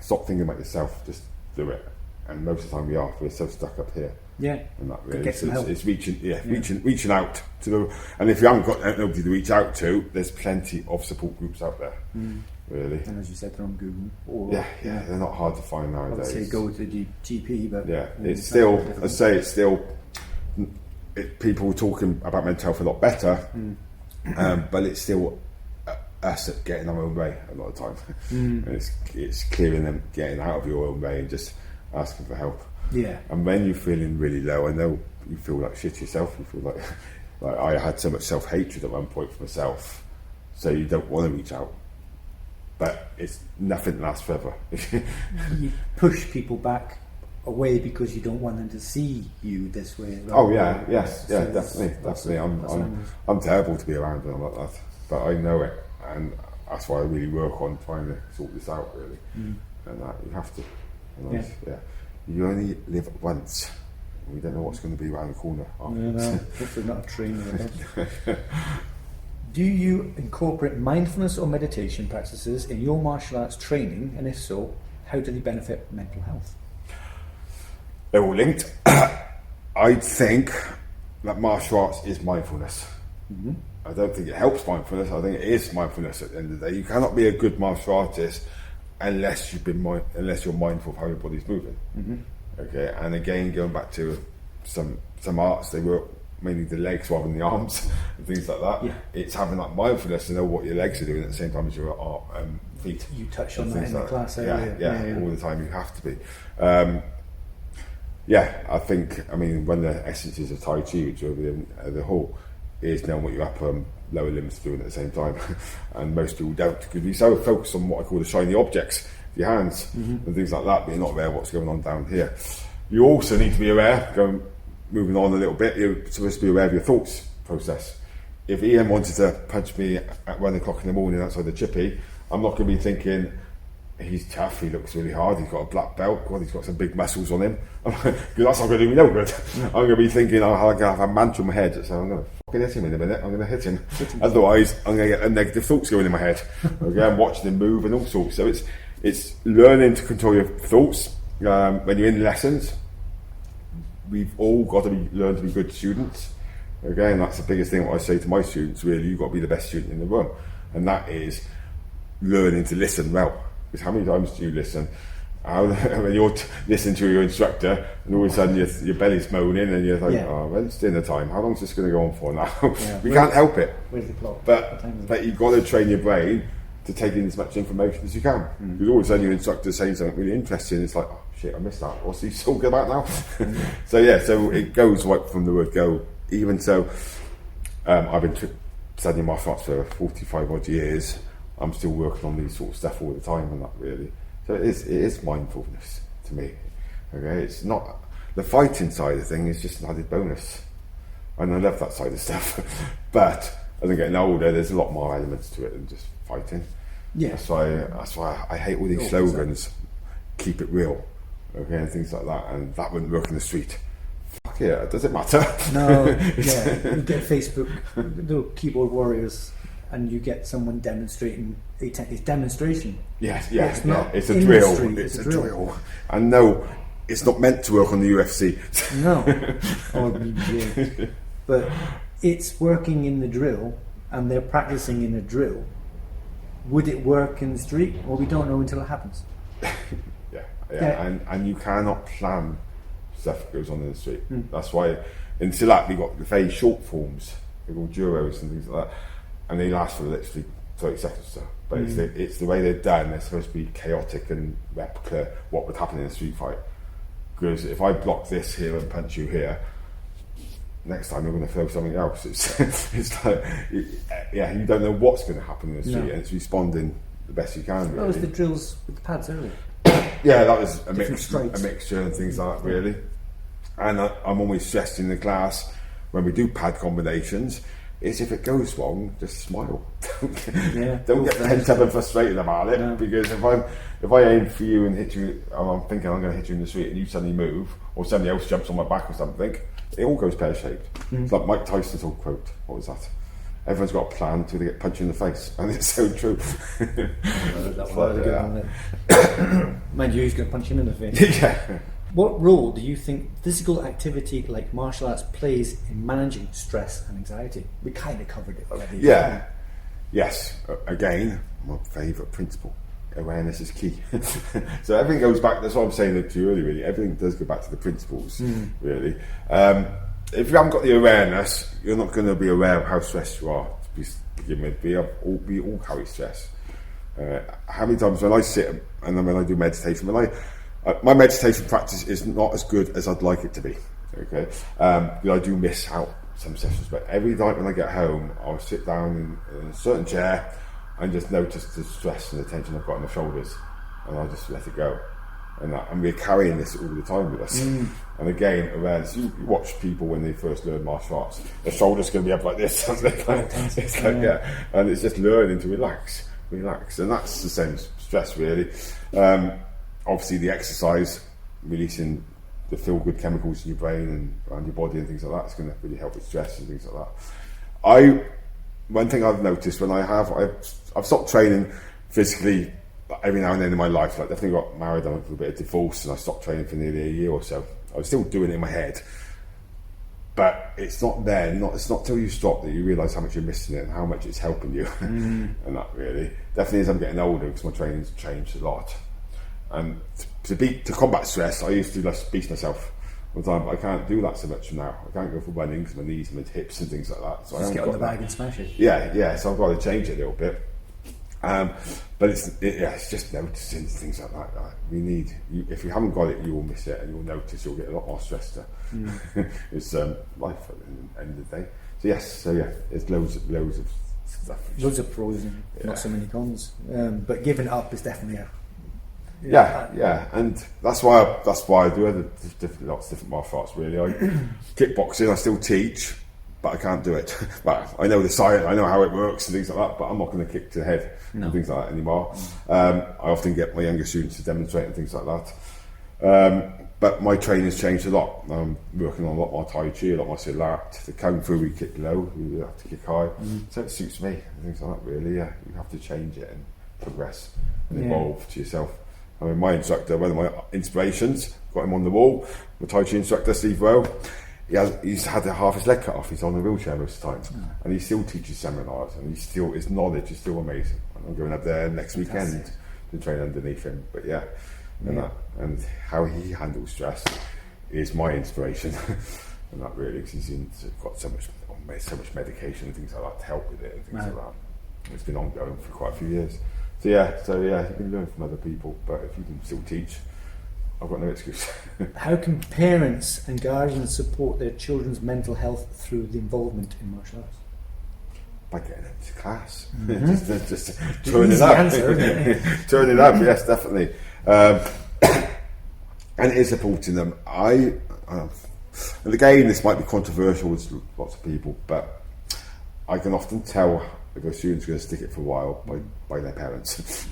stop thinking about yourself, just do it. And most of the time we're so stuck up here. Yeah. And that really, it's reaching out to the, and if you haven't got nobody to reach out to, there's plenty of support groups out there. Really. And as you said, they're on Google. Or, they're not hard to find nowadays. Obviously, go to the GP, but it's still, I'd say it's still people are talking about mental health a lot better, but it's still us at getting our own way a lot of times. And it's clearing them, getting out of your own way and just asking for help. Yeah. And when you're feeling really low, I know you feel like shit yourself. You feel like I had so much self-hatred at one point for myself, so you don't want to reach out. But it's nothing lasts forever. You push people back away because you don't want them to see you this way. Oh yeah, yes, yeah, definitely. I'm terrible to be around when I'm like that, but I know it, and that's why I really work on trying to sort this out, really. And that you have to. You only live once. We don't know what's going to be around the corner. Hopefully not a train. Do you incorporate mindfulness or meditation practices in your martial arts training, and if so, how do they benefit mental health? They're all linked. I think that martial arts is mindfulness. I don't think it helps mindfulness. I think it is mindfulness at the end of the day. You cannot be a good martial artist unless you're mindful of how your body's moving. Okay, and again, going back to some arts, they work mainly the legs rather than the arms and things like that. Yeah. It's having that mindfulness to know what your legs are doing at the same time as your feet. You touched on that in the class earlier. Yeah, all the time. You have to be. I think, one of the essences of Tai Chi, which are the whole, is knowing what your upper and lower limbs are doing at the same time. And most people don't, because we so focus on what I call the shiny objects, your hands and things like that, but you're not aware of what's going on down here. You also need to be aware, moving on a little bit, you're supposed to be aware of your thoughts process. If Ian wanted to punch me at 1 o'clock in the morning outside the chippy, I'm not going to be thinking, he's tough, he looks really hard, he's got a black belt, God, he's got some big muscles on him. Because that's not going to do me no good. I'm going to be thinking, I'm going to have a mantra in my head, so I'm going to fucking hit him in a minute, I'm going to hit him. Otherwise, I'm going to get negative thoughts going in my head. Okay, I'm watching him move and all sorts. So it's learning to control your thoughts. When you're in lessons, we've all got to learn to be good students. Okay, and that's the biggest thing what I say to my students, really, you've got to be the best student in the room. And that is learning to listen well. Because how many times do you listen? When you're listening to your instructor and all of a sudden your belly's moaning and you're like, well, it's dinner time, how long is this going to go on for now? We can't help it. Where's the clock? But you've got to train your brain to take in as much information as you can. Because all of a sudden your instructor's saying something really interesting, it's like, oh shit, I missed that. What's he talking about now? So it goes right from the word go. Even so, I've been studying martial arts for 45 odd years. I'm still working on these sort of stuff all the time, and that really. So it is mindfulness to me. Okay, it's not the fighting side of things is just an added bonus, and I love that side of stuff. But as I'm getting older, there's a lot more elements to it than just fighting. Yeah. That's why I hate all these slogans. Keep it real, okay, and things like that, and that wouldn't work in the street. Fuck yeah, does it matter? No. Yeah, you get Facebook, the keyboard warriors. And you get someone demonstrating it's demonstration. Yes, it's a drill. It's a drill. And no, it's not meant to work on the UFC. No, but it's working in the drill, and they're practicing in a drill. Would it work in the street? Well, we don't know until it happens. Yeah. And you cannot plan stuff that goes on in the street. That's why in Silat we got the very short forms, they're called duros and things like that. And they last for literally 30 seconds or so. But it's the way they're done, they're supposed to be chaotic and replica what would happen in a street fight. Because if I block this here and punch you here, next time you're going to throw something else. It's like, you don't know what's going to happen in the street, and it's responding the best you can. Really. That was the drills with the pads earlier. Yeah, that was a mixture and things like that, really. And I'm always stressed in the class when we do pad combinations, is if it goes wrong, just smile. Don't get pent up and frustrated about it. Because if I aim for you and hit you, I'm thinking I'm going to hit you in the street, and you suddenly move, or somebody else jumps on my back or something, it all goes pear-shaped. It's like Mike Tyson's old quote. What was that? Everyone's got a plan until they get punched in the face, and it's so true. Mind you, he's going to punch him in the face. What role do you think physical activity like martial arts plays in managing stress and anxiety? We kind of covered it already. Yes. Again, my favourite principle. Awareness is key. So everything goes back, that's what I'm saying to you earlier, really. Everything does go back to the principles, really. if you haven't got the awareness, you're not going to be aware of how stressed you are to begin with. We all carry stress. How many times when I sit and then when I do meditation, my meditation practice is not as good as I'd like it to be. Okay, I do miss out some sessions, but every night when I get home, I'll sit down in a certain chair and just notice the stress and the tension I've got in my shoulders, and I'll just let it go. And we're carrying this all the time with us. And again, awareness. You watch people when they first learn martial arts, their shoulders can be up like this. And it's just learning to relax, and that's the same stress really. Obviously, the exercise, releasing the feel-good chemicals in your brain and around your body and things like that, is going to really help with stress and things like that. One thing I've noticed when I've stopped training physically every now and then in my life. Like, definitely got married, I went through a bit of divorce, and I stopped training for nearly a year or so. I was still doing it in my head, but it's not till you stop that you realise how much you're missing it and how much it's helping you. And that really, definitely as I'm getting older, because my training's changed a lot. And to combat stress, I used to just beat myself all the time, but I can't do that so much now. I can't go for running because my knees and my hips and things like that. So just get on the bag and smash it. Yeah. So I've got to change it a little bit. But it's just noticing things like that. If you haven't got it, you will miss it, and you'll notice you'll get a lot more stressed. It's life at the end of the day. So there's loads of stuff. Loads of pros and not so many cons. But giving it up is definitely and that's why I do lots of different martial arts. Really, kickboxing I still teach, but I can't do it. Well, I know the science, I know how it works and things like that, but I'm not going to kick to the head and things like that anymore. I often get my younger students to demonstrate and things like that. But my training's changed a lot. I'm working on a lot more Tai Chi, a lot more Silat. The Kung Fu, we kick low, we have to kick high. So it suits me and things like that, really. Yeah, you have to change it and progress and evolve to yourself. I mean, my instructor, one of my inspirations, got him on the wall, my Tai Chi instructor, Steve Rowe. He's had half his leg cut off. He's on a wheelchair most of the time, and he still teaches seminars, and his knowledge is still amazing. And I'm going up there next weekend to train underneath him. But and how he handles stress is my inspiration, and that really, because he's got so much medication and things like that to help with it and things like that. It's been ongoing for quite a few years. So you can learn from other people, but if you can still teach, I've got no excuse. How can parents and guardians support their children's mental health through the involvement in martial arts? By getting them to class. just turn it up. Answer, isn't it? Turn it up, yes, definitely. And it is supporting them. And again, this might be controversial with lots of people, but I can often tell if a student's going to stick it for a while by their parents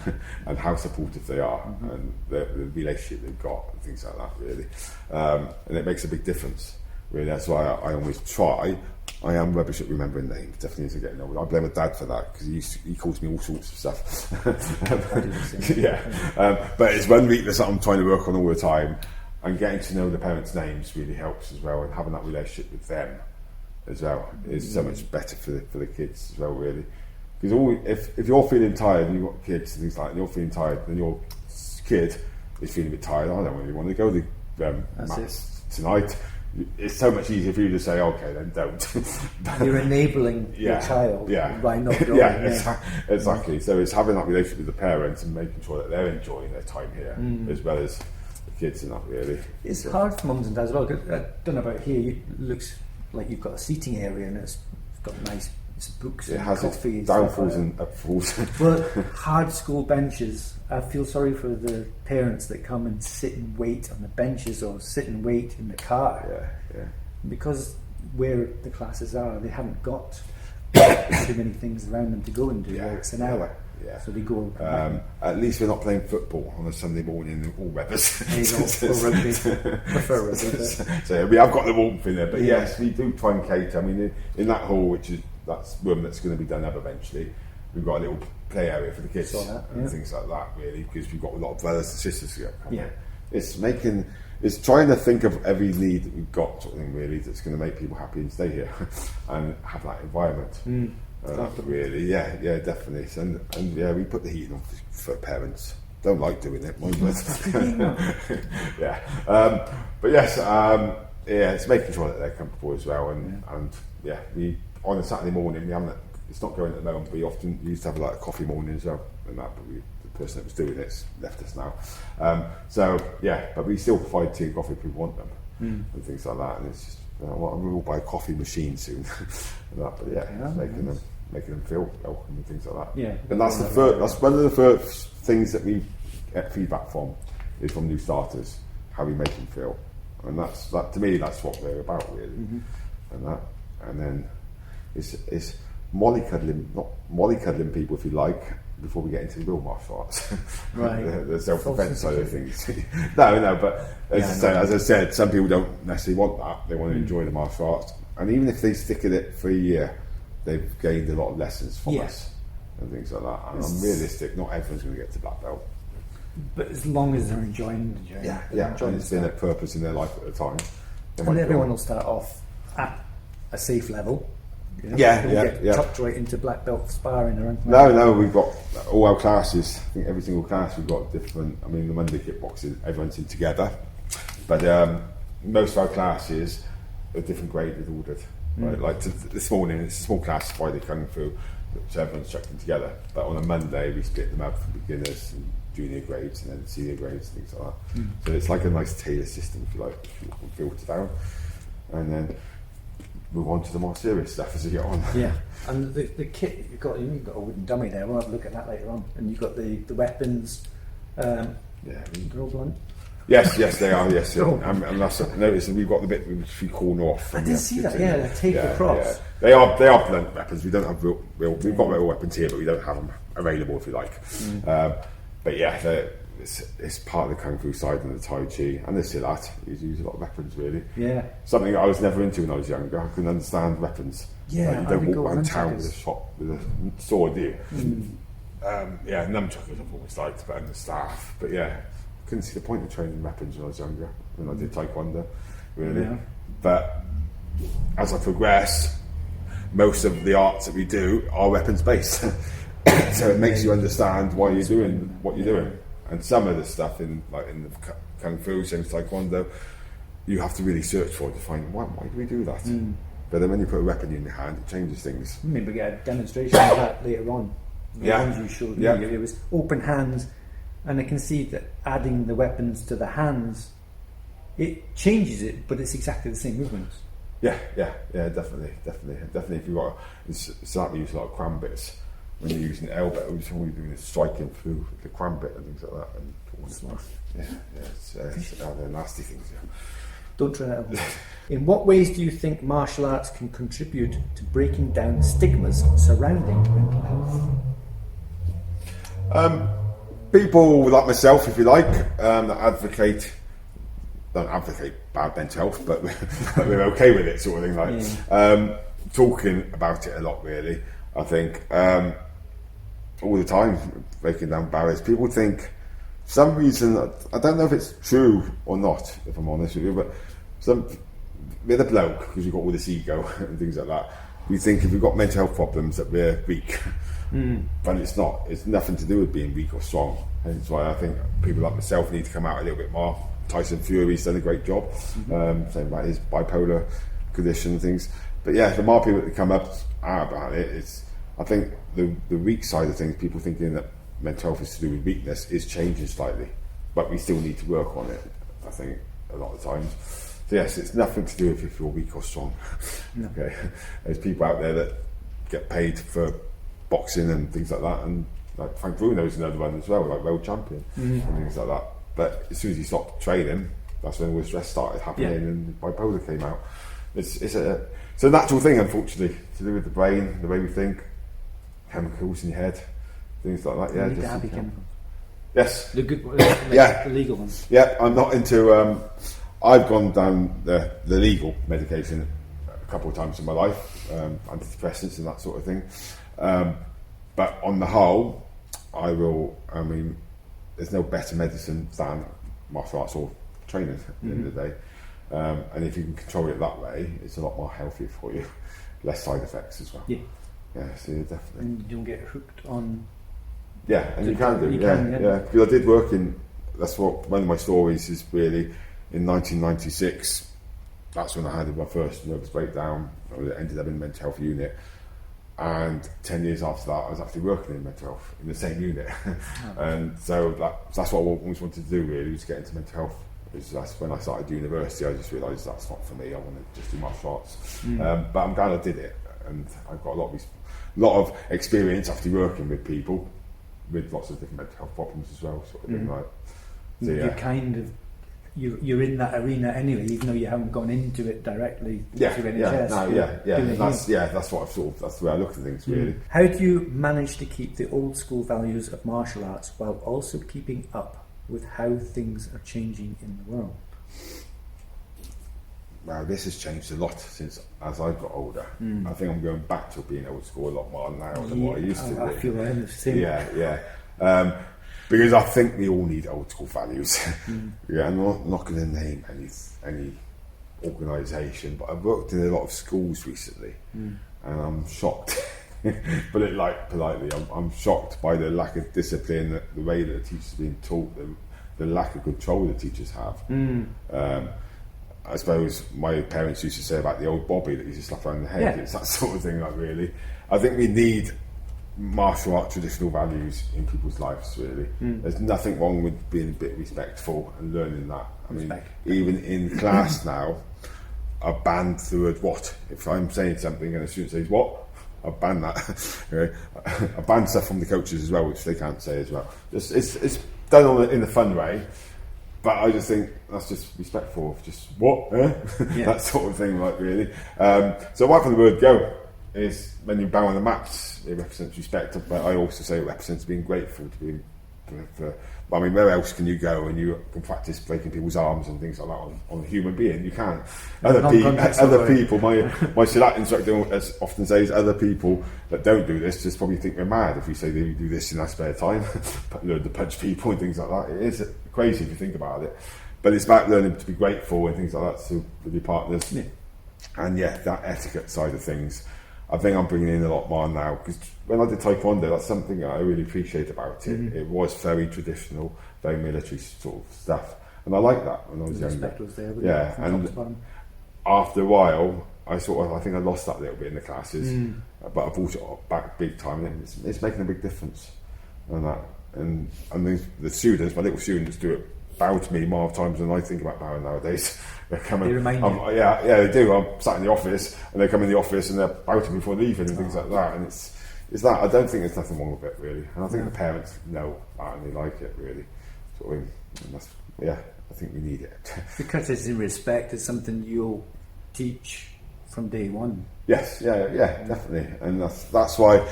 and how supportive they are and the relationship they've got and things like that, really. And it makes a big difference, really. That's why I always try. I am rubbish at remembering names, definitely as I'm getting older. I blame my dad for that, because he calls me all sorts of stuff. But it's one weakness that I'm trying to work on all the time, and getting to know the parents' names really helps as well, and having that relationship with them as well is so much better for the kids as well, really. Because if you're feeling tired and you've got kids and things like that, and you're feeling tired and your kid is feeling a bit tired, I don't really want to go to maths tonight. It's so much easier for you to say, okay, then don't. You're enabling your child by not going. Exactly. So it's having that relationship with the parents and making sure that they're enjoying their time here as well as the kids and that, really. It's hard for mums and dads as well. I don't know about here, it looks like you've got a seating area and it's got nice books and coffee. It has downfalls and upfalls. Well, hard school benches. I feel sorry for the parents that come and sit and wait on the benches or sit and wait in the car. Because where the classes are, they haven't got too many things around them to go and do. It's an hour. So they go. At least we're not playing football on a Sunday morning in all weathers. Or rugby. Prefer rugby. So we have got the warmth in there, but yes, we do try and cater. I mean, in that hall, that's room that's going to be done up eventually, we've got a little play area for the kids and things like that, really, because we've got a lot of brothers and sisters here. It's trying to think of every need that we've got, sort of thing, really, that's going to make people happy and stay here and have that environment. Really, definitely. And we put the heating on for parents. Don't like doing it, mind you. But yes, it's making sure that they're comfortable as well, and we on a Saturday morning we haven't. It's not going at the moment, but we often used to have like a coffee morning as well, and that. But the person that was doing it's left us now. But we still provide tea and coffee if people want them, and things like that. And it's just we'll buy a coffee machine soon, and that. But making them feel welcome and things like that. Yeah, and that's that's one of the first things that we get feedback from is from new starters, how we make them feel, and that to me that's what they're about really, and then it's mollycoddling people if you like before we get into real martial arts, right? the self-defense side of things. no, but as I said, some people don't necessarily want that. They want to enjoy the martial arts, and even if they stick at it for a year, they've gained a lot of lessons from us and things like that. And I'm realistic, not everyone's going to get to black belt. But as long as they're enjoying the journey. And it's been a purpose in their life at the time. And everyone will start off at a safe level. You know? Get tucked right into black belt sparring or anything. No, we've got all our classes. I think every single class we've got different. I mean, the Monday kickboxing, everyone's in together. But most of our classes are different graded ordered. Right, like this morning, it's a small class, Friday Kung Fu, so everyone's chucked them together. But on a Monday, we split them up for beginners and junior grades and then senior grades, things like that. So it's like a nice tailor system, if you like, if you can filter down. And then move on to the more serious stuff as you get on. Yeah, and the kit, you've got a wooden dummy there, we'll have a look at that later on. And you've got the weapons, they're all blunt. Yes, they are. Yes, and that's notice we've got the bit which we corner off. I did see that. They're taped across. Yeah. They are blunt weapons. We don't have real. We've got real weapons here, but we don't have them available if you like. But it's part of the Kung Fu side and the Tai Chi and the Silat. You use a lot of weapons, really. Yeah. Something I was never into when I was younger. I couldn't understand weapons. Yeah. Like you don't walk around town with a sword, do you? Nunchuckers I've always liked, but and the staff. But couldn't see the point of training weapons when I was younger, when I did Taekwondo, really. Yeah. But as I progress, most of the arts that we do are weapons based. So it makes you understand why you're doing what you're doing. And some of the stuff in the Kung Fu, same as Taekwondo, you have to really search for to find why do we do that? But then when you put a weapon in your hand, it changes things. Maybe get a demonstration of that later on. The ones you showed me, it was open hands. And I can see that adding the weapons to the hands, it changes it, but it's exactly the same movements. Definitely. If you've got, it's like we use a lot of cram bits when you're using the elbow. All you're doing is striking through the cram bit and things like that. They're nasty things. Yeah. Don't try that at home. In what ways do you think martial arts can contribute to breaking down stigmas surrounding mental health? People like myself, if you like, that don't advocate bad mental health, but we're okay with it, sort of thing. Talking about it a lot, really. I think all the time, breaking down barriers. People think, for some reason, I don't know if it's true or not, if I'm honest with you, but with a bloke, because you've got all this ego and things like that, we think if we've got mental health problems that we're weak. But it's not. It's nothing to do with being weak or strong. And that's why I think people like myself need to come out a little bit more. Tyson Fury's done a great job, saying about his bipolar condition and things. But the more people that come up out about it, I think the weak side of things, people thinking that mental health is to do with weakness, is changing slightly. But we still need to work on it, I think, a lot of times. So it's nothing to do with if you're weak or strong. Okay, there's people out there that get paid for boxing and things like that, and like Frank Bruno's another one as well, like world champion and things like that. But as soon as he stopped training, that's when all the stress started happening and bipolar came out. It's a natural thing, unfortunately, to do with the brain, the way we think, chemicals in your head, things like that. The happy chemicals. Yes. The good ones. The legal ones. Yeah, I'm not into. I've gone down the legal medication a couple of times in my life, antidepressants and that sort of thing. But on the whole, there's no better medicine than martial arts or training at the end of the day. And if you can control it that way, it's a lot more healthier for you. Less side effects as well. So definitely. And you don't get hooked on... and you can do, because I did work in... That's what one of my stories is really, in 1996, that's when I had my first nervous breakdown. I ended up in the mental health unit, and 10 years after that I was actually working in mental health in the same unit. And so that's what I always wanted to do, really, was get into mental health. That's when I started university. I just realised that's not for me. I want to just do martial arts. But I'm glad I did it, and I've got a lot of experience after working with people with lots of different mental health problems as well, sort of thing. Like, so, You're kind of you're in that arena anyway, even though you haven't gone into it directly. That's what I've that's the way I look at things, really. How do you manage to keep the old school values of martial arts while also keeping up with how things are changing in the world? Wow, this has changed a lot since as I've got older. I think I'm going back to being old school a lot more now than what I used to. I feel I'm the same. Because I think we all need old school values. I'm not going to name any organisation, but I've worked in a lot of schools recently, and I'm shocked. Put it like politely, I'm shocked by the lack of discipline, the way that the teachers are being taught, the lack of control the teachers have. I suppose my parents used to say about the old Bobby that used to slap around the head. Yeah. It's that sort of thing, like, really. I think we need martial art traditional values in people's lives, really. There's nothing wrong with being a bit respectful and learning that. I mean, even in class now, I banned the word what. If I'm saying something and a student says what, I ban that. I ban stuff from the coaches as well, which they can't say as well. It's done in a fun way. But I just think that's just respectful of just what, that sort of thing, like, really. So right from the word go is when you bow on the mats, it represents respect. But I also say it represents being grateful to be. I mean, where else can you go and you can practice breaking people's arms and things like that on a human being? You can't. Other people, my Silat instructor often says, other people that don't do this just probably think we're mad if we say they do this in our spare time, learn to punch people and things like that. It is crazy if you think about it. But it's about learning to be grateful and things like that to your partners. Yeah. And that etiquette side of things, I think I'm bringing in a lot more now, because when I did Taekwondo, that's something that I really appreciate about it. It was very traditional, very military sort of stuff, and I liked that when I was younger. Was there, and after a while, I think I lost that a little bit in the classes, but I brought it back big time, and it's making a big difference. And the students, my little students, do it. Bow to me more times than I think about bowing nowadays. They're coming. They remind you. They do. I'm sat in the office, and they come in the office and they're bow to me before leaving and things like that. And it's that. I don't think there's nothing wrong with it, really. And I think the parents know that and they like it, really. And that's, I think we need it. Because it's in respect, it's something you'll teach from day one. Yes, definitely. And that's why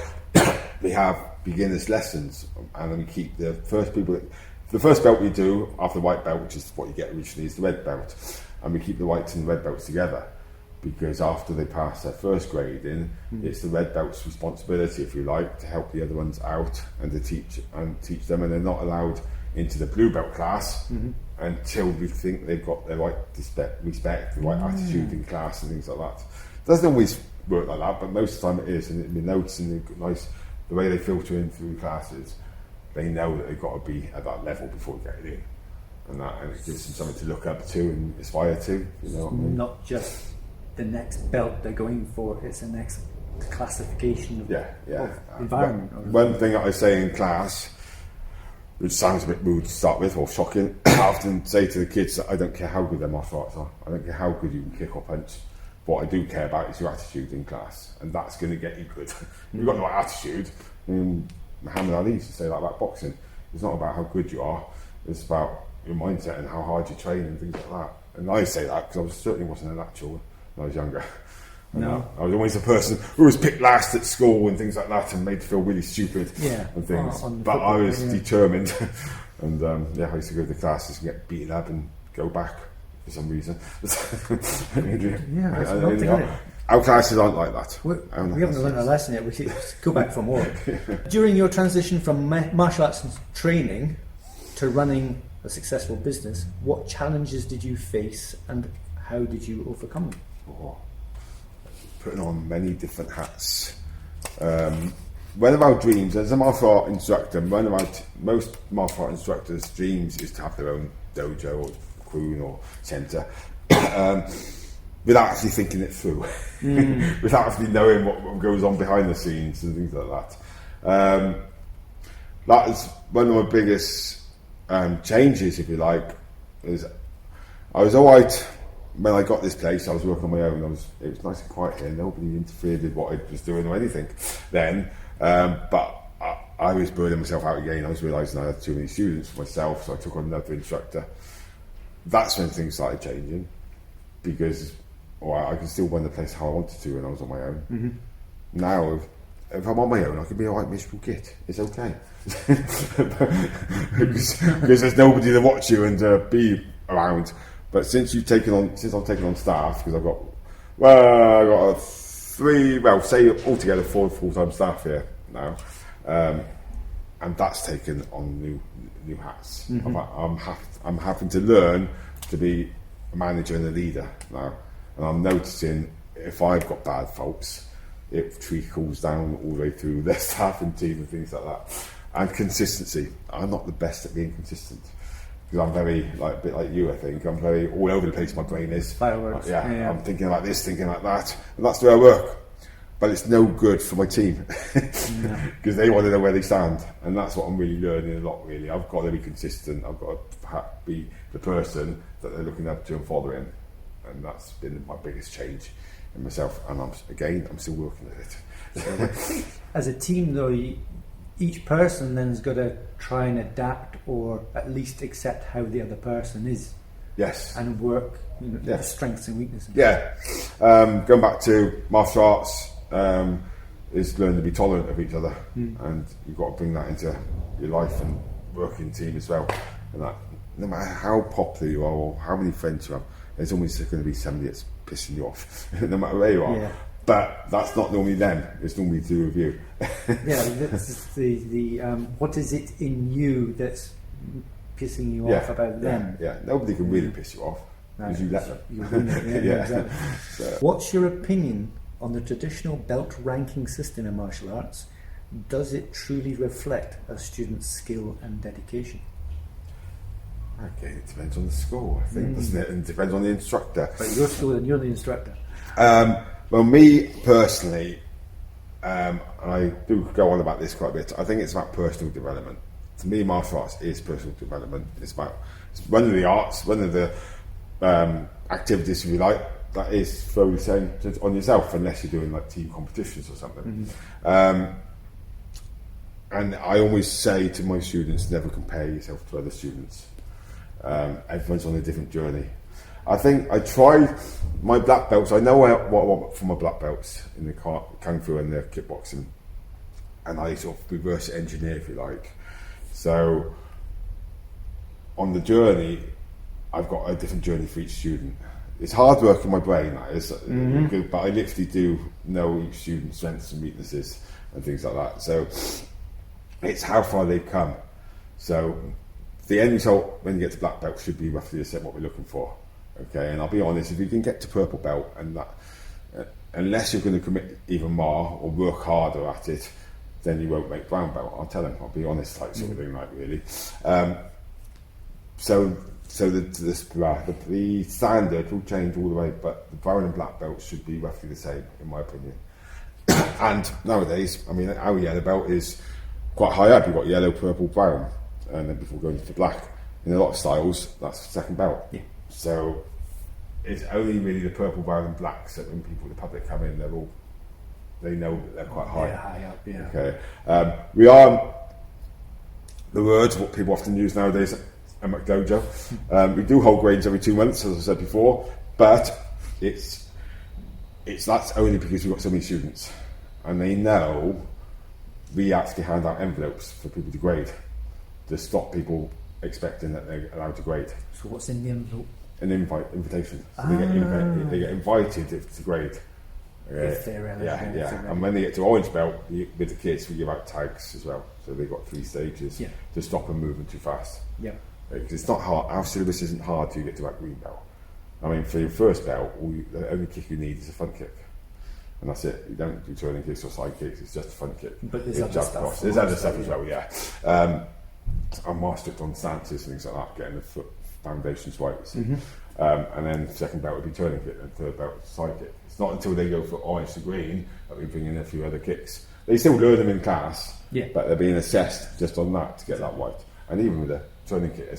they have beginners lessons, and then we keep the first people. The first belt we do after the white belt, which is what you get originally, is the red belt, and we keep the whites and the red belts together, because after they pass their first grading, it's the red belt's responsibility, if you like, to help the other ones out and to teach them, and they're not allowed into the blue belt class until we think they've got the right respect, the right attitude in class and things like that. It doesn't always work like that, but most of the time it is, and we're noticing the way they filter in through the classes. They know that they've got to be at that level before getting in, and it gives them something to look up to and aspire to. You know what I mean? Not just the next belt they're going for; it's the next classification of environment. One thing that I say in class, which sounds a bit rude to start with or shocking, I often say to the kids that I don't care how good their martial arts are. I don't care how good you can kick or punch. What I do care about is your attitude in class, and that's going to get you good. If you've got the right attitude. Muhammad Ali used to say that about boxing. It's not about how good you are, it's about your mindset and how hard you train and things like that. And I say that because I certainly wasn't a natural when I was younger. No. I was always a person who was picked last at school and things like that and made to feel really stupid and things. But I was determined. And I used to go to the classes and get beaten up and go back for some reason. Our classes aren't like that. We haven't learned a lesson yet. We should go back for more. During your transition from martial arts training to running a successful business, what challenges did you face and how did you overcome them? Putting on many different hats. One of our dreams, as a martial art instructor, most martial art instructors' dreams is to have their own dojo or queen or centre. without actually thinking it through, without actually knowing what goes on behind the scenes and things like that. That is one of my biggest changes, if you like. Is I was all right when I got this place. I was working on my own. It was nice and quiet here. Nobody interfered with what I was doing or anything then. But I was burning myself out again. I was realising I had too many students for myself, so I took on another instructor. That's when things started changing, because I could still run the place how I wanted to when I was on my own. Mm-hmm. Now, if I'm on my own, I can be a right miserable git. It's okay. because there's nobody to watch you and be around. But since I've taken on staff, because I've got three, say altogether 4 full-time staff here now, and that's taken on new hats. Mm-hmm. I'm having to learn to be a manager and a leader now, and I'm noticing if I've got bad faults, it trickles down all the way through their staff and team and things like that. And consistency. I'm not the best at being consistent, because I'm very, a bit like you, I think. I'm very all over the place, my brain is. Fireworks. Yeah, I'm thinking like this, thinking like that. And that's the way I work. But it's no good for my team, because they want to know where they stand. And that's what I'm really learning a lot, really. I've got to be consistent. I've got to be the person that they're looking up to and following. And that's been my biggest change in myself. And I'm still working at it. As a team, though, each person then has got to try and adapt, or at least accept how the other person is. Yes. And work, their strengths and weaknesses. Yeah. Going back to martial arts, is learn to be tolerant of each other, and you've got to bring that into your life and working team as well. And that, no matter how popular you are or how many friends you have, there's always going to be somebody that's pissing you off, no matter where you are. Yeah. But that's not normally them. It's normally to do with you. Yeah, that's the what is it in you that's pissing you off about them? Yeah, nobody can really piss you off because you let them. Exactly. So. What's your opinion on the traditional belt ranking system in martial arts? Does it truly reflect a student's skill and dedication? Okay, it depends on the school, I think, doesn't it? And it depends on the instructor. But your school and you're the instructor. Well, me personally, and I do go on about this quite a bit, I think it's about personal development. To me, martial arts is personal development. It's one of the arts, one of the activities, if you like, that is focused on yourself, unless you're doing like team competitions or something. Mm-hmm. And I always say to my students, never compare yourself to other students. Everyone's on a different journey. I think I try my black belts. I know what I want from my black belts in the kung fu and the kickboxing, and I sort of reverse engineer, if you like. So on the journey, I've got a different journey for each student. It's hard work in my brain, that is, but I literally do know each student's strengths and weaknesses and things like that. So it's how far they've come. So the end result when you get to black belt should be roughly the same what we're looking for. Okay, and I'll be honest, if you can get to purple belt, and that, unless you're going to commit even more or work harder at it, then you won't make brown belt. I'll tell them. I'll be honest, like sort of thing, like really. So the standard will change all the way, but the brown and black belts should be roughly the same, in my opinion. And nowadays, I mean, our yellow belt is quite high up. You've got yellow, purple, brown, and then before going to black. In a lot of styles, that's the second belt. Yeah. So it's only really the purple, brown, and blacks that when people, the public, come in, they know that they're quite high. Yeah, high up. Yeah. Okay. We are the words what people often use nowadays at McDojo. We do hold grades every 2 months, as I said before, but that's only because we've got so many students, and they know we actually hand out envelopes for people to grade to stop people expecting that they're allowed to grade. So what's in the envelope? An invitation. So they get invited to grade. If they're eligible. Yeah. And when they get to orange belt with the kids, we give out tags as well. So they've got 3 stages to stop them moving too fast. Yeah. Because it's not hard. Our syllabus isn't hard till you get to that green belt. I mean, for your first belt, the only kick you need is a front kick. And that's it. You don't do turning kicks or side kicks, it's just a front kick. But there's other stuff. There's other stuff as well, yeah. I'm more strict on stances and things like that, getting the foot foundations right. And then second belt would be turning kick, and third belt side kick. It's not until they go for orange to green that we bring in a few other kicks. They still learn them in class, but they're being assessed just on that to get that right. And even with the turning kick,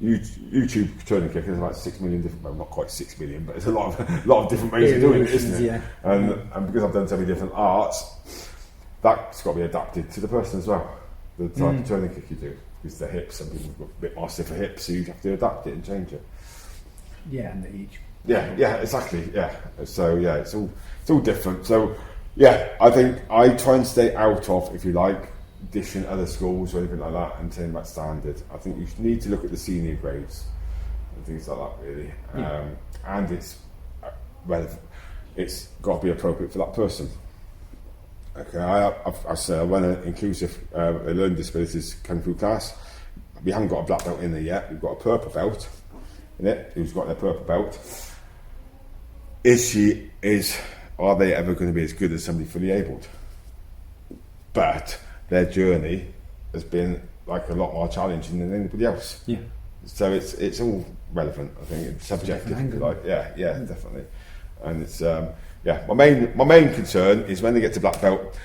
YouTube turning kick is about 6 million different, well, not quite 6 million, but it's a lot of different ways of doing it, isn't it? Yeah. And because I've done so many different arts, that's got to be adapted to the person as well. The type of turning kick you do, because the hips, some people have got a bit more stiffer hips, so you have to adapt it and change it. Yeah, and each. Yeah, exactly. Yeah, so yeah, it's all different. So yeah, I think I try and stay out of, if you like, dishing other schools or anything like that and saying about standard. I think you need to look at the senior grades and things like that, really. And it's relevant. It's got to be appropriate for that person. Okay, I run an inclusive learning disabilities kung fu class. We haven't got a black belt in there yet. We've got a purple belt in it. Who's got their purple belt? Are they ever going to be as good as somebody fully abled? But their journey has been like a lot more challenging than anybody else. Yeah. So it's all relevant. I think it's subjective. Definitely. And it's my main concern is when they get to black belt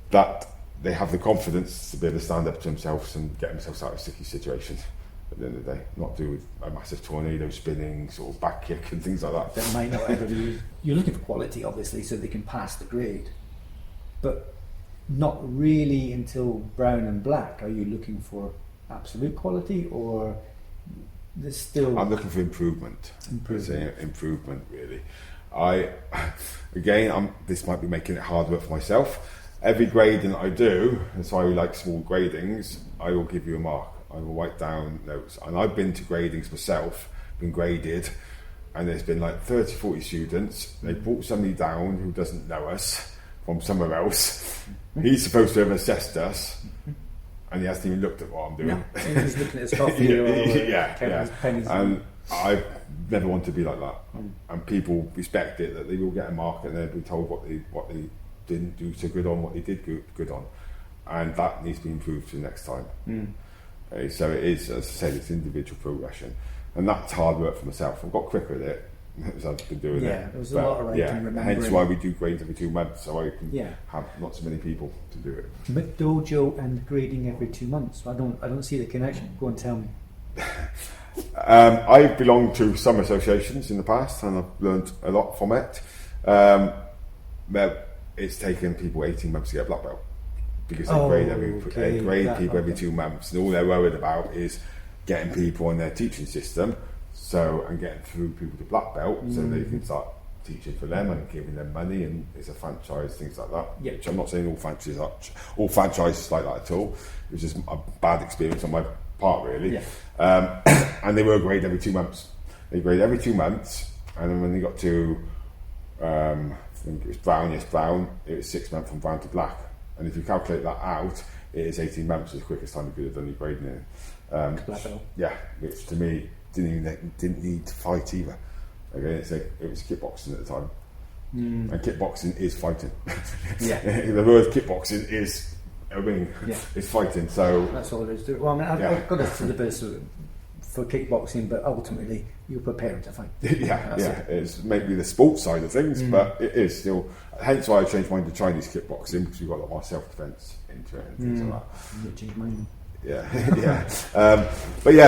that they have the confidence to be able to stand up to themselves and get themselves out of sticky situations. At the end of the day, not do a massive tornado spinning, sort of back kick and things like that. That might not ever be. You're looking for quality, obviously, so they can pass the grade, but not really until brown and black. Are you looking for absolute quality, or there's still? I'm looking for improvement. Improvement, really. This might be making it hard work for myself. Every grading that I do, that's why we like small gradings, I will give you a mark. I will write down notes. And I've been to gradings myself, been graded, and there's been like 30, 40 students. They brought somebody down who doesn't know us from somewhere else. He's supposed to have assessed us, and he hasn't even looked at what I'm doing. No, he's looking at his coffee his pennies. And I never want to be like that. And people respect it, that they will get a mark and they'll be told what they didn't do so good on, what they did good on. And that needs to be improved for the next time. Okay, so it is, as I said, it's individual progression. And that's hard work for myself. I've got quicker at it as I've been doing it. Yeah, there was a lot of writing, remembering. Hence why we do grades every 2 months, so I can have not so many people to do it. But dojo and grading every 2 months, I don't see the connection. Go and tell me. I've belonged to some associations in the past, and I've learned a lot from it. But it's taken people 18 months to get a black belt, because they grade people every 2 months, and all they're worried about is getting people on their teaching system, and getting through people to black belt, so they can start teaching for them and giving them money, and it's a franchise, things like that. Yeah. Which I'm not saying all franchises like that at all. It was just a bad experience on my part, really. Yeah. And they were graded every 2 months. They graded every 2 months, and then when they got to I think it was brown, it was 6 months from brown to black. And if you calculate that out, it is 18 months, is the quickest time you could have done your grading in. Which to me didn't need to fight either. Again, it was kickboxing at the time, and kickboxing is fighting. The word kickboxing is a ring. It's fighting. So that's all there is to it. Well, I mean, I've got a syllabus for kickboxing, but ultimately you're preparing to fight. It's maybe the sports side of things, but it is still. Hence why I changed mine to Chinese kickboxing, because we've got a lot more self-defense into it and things like that. You changed mine.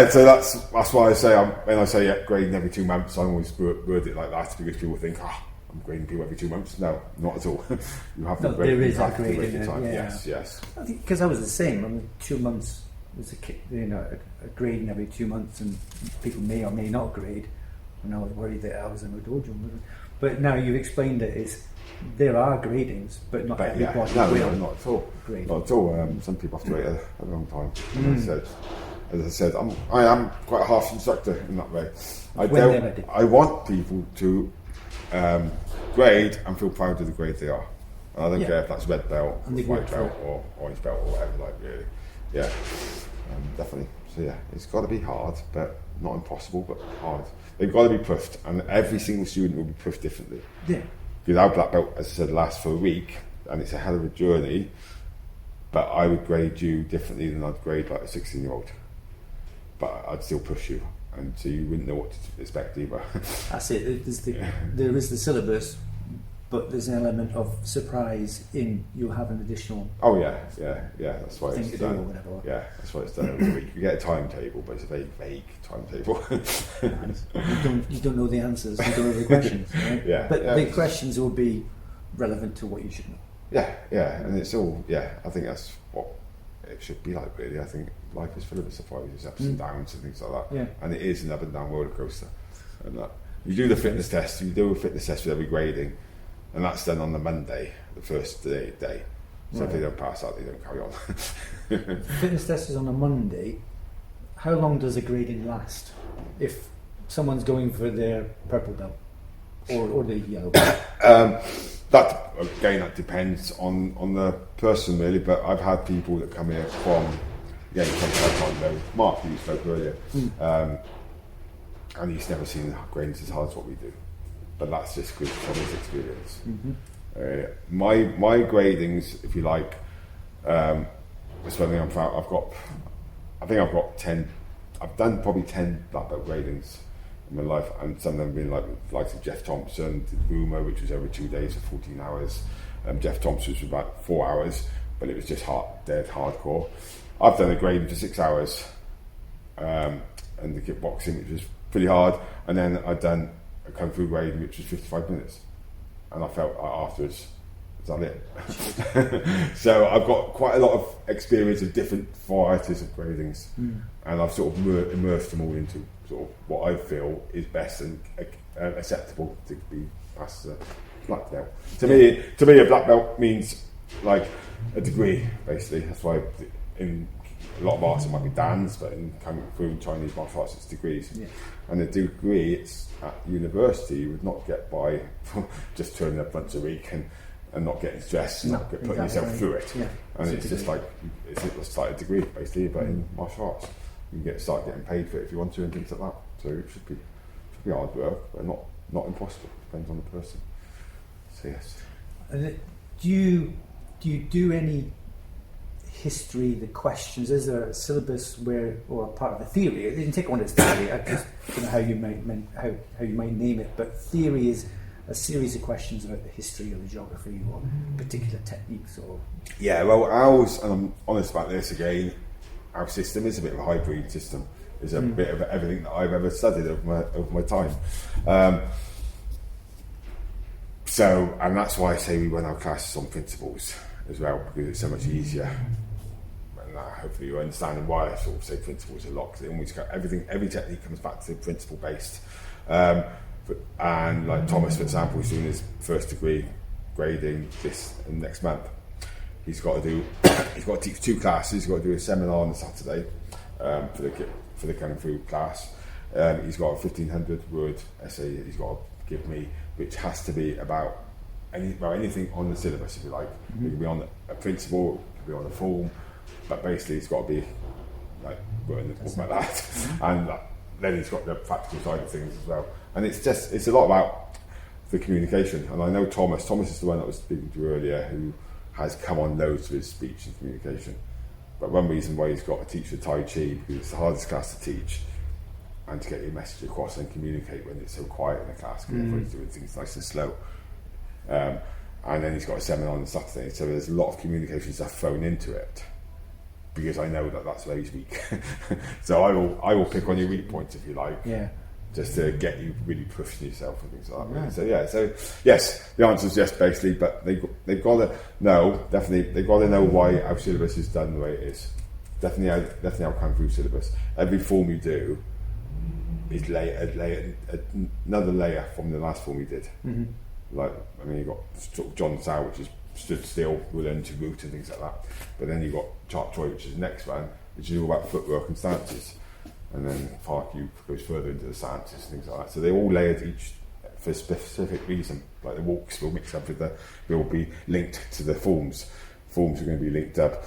So that's why I say when I say grading every 2 months, I always word it like that, because people think, I'm grading people every 2 months. No, not at all. You have to grade. There is a grading. Yes. I think because I was the same. I mean, 2 months was a grading every 2 months, and people may or may not grade. And I was worried that I was in a dojo. But now you've explained it. There are gradings, but not everybody will. No, not at all. Not at all. Some people have to wait a long time. As I said, I am quite a harsh instructor in that way. I want people to grade and feel proud of the grade they are. And I don't care if that's red belt, white belt, or orange belt, or whatever. Really, definitely. So it's got to be hard, but not impossible, but hard. They've got to be pushed, and every single student will be pushed differently. Yeah. Because our black belt, as I said, lasts for a week, and it's a hell of a journey, but I would grade you differently than I'd grade like a 16-year-old. But I'd still push you. and so you wouldn't know what to expect either. That's it. There is the syllabus, but there's an element of surprise in you'll have an additional. Oh yeah. That's why thing it's to do or done. whatever. Yeah, that's why it's done every week. You get a timetable, but it's a very vague timetable. You don't know the answers. You don't know the questions. Right? Yeah, but yeah. the questions will be relevant to what you should know. Yeah, and it's all. Yeah, I think that's what it should be like. Really, I think life is full of surprises, ups and downs, and things like that. Yeah. And it is an up and down roller coaster. And that you do the fitness test. You do a fitness test with every grading. And that's done on the Monday, the first day. So if they don't pass that, they don't carry on. Fitness test is on a Monday. How long does a grading last? If someone's going for their purple belt or the yellow belt? That depends on the person really. But I've had people that come here from Mark, you spoke earlier, and he's never seen gradings as hard as what we do. But that's just good from his experience. My gradings, if you like, is something I'm proud. I think I've got 10. I've done probably 10 black belt gradings in my life, and some of them have been like Jeff Thompson, did Boomer, which was over 2 days for 14 hours. Jeff Thompson was about 4 hours, but it was just dead hardcore. I've done a grading for 6 hours, and the kickboxing, which was pretty hard, and then I've done a kung fu grading which was 55 minutes, and I felt afterwards, is that it? So I've got quite a lot of experience of different varieties of gradings, and I've sort of immersed them all into sort of what I feel is best and acceptable to be past the black belt. To me, a black belt means like a degree, basically. That's why in a lot of arts it might be dans, but in kung fu and Chinese martial arts it's degrees. Yeah. And a degree, it's at university, you would not get by just turning up once a week and not getting stressed, and not putting yourself through it. Yeah. And it's just like it's like a degree basically, but in martial arts you can start getting paid for it if you want to and things like that. So it should be hard work, but not impossible. Depends on the person. So yes. And do you do any history, the questions? Is there a syllabus or a part of the theory? You can take one as theory. I just don't know how you might name it, but theory is a series of questions about the history or the geography or particular techniques or. Yeah, well, ours, and I'm honest about this again, our system is a bit of a hybrid system. It's a bit of everything that I've ever studied over my time. So, and that's why I say we run our classes on principles as well, because it's so much easier. And hopefully you're understanding why I sort of say principles a lot, because it always every technique comes back to principle based. And like Thomas, for example, is doing his first degree grading this next month. He's got to teach 2 classes. He's got to do a seminar on Saturday for the kung fu class. He's got a 1,500 word essay that he's got to give me, which has to be about anything on the syllabus, if you like. It could be on a principle, it could be on a form, but basically it's got to be like wording the book like that. And then he's got the practical side of things as well. And it's a lot about the communication. And I know Thomas is the one that I was speaking to earlier, who has come on loads with speech and communication. But one reason why he's got to teach the Tai Chi, because it's the hardest class to teach, and to get your message across and communicate when it's so quiet in the class, because everybody's doing things nice and slow. And then he's got a seminar on Saturday, so there's a lot of communication stuff thrown into it, because I know that's where he's weak. So I will pick on your weak points, if you like, just to get you really pushing yourself and things like that. Really. So yes, the answer is yes, basically, but they've got to know, definitely, they've got to know why our syllabus is done the way it is. Definitely our Kung Fu syllabus. Every form you do is another layer from the last form we did. Like, I mean, you got sort of John Sao, which is stood still, we'll learn to root and things like that. But then you've got Chart Choi, which is the next one, which is all about footwork and stances. And then Park U goes further into the stances and things like that. So they're all layered each for a specific reason. Like the walks will mix up will be linked to the forms. Forms are going to be linked up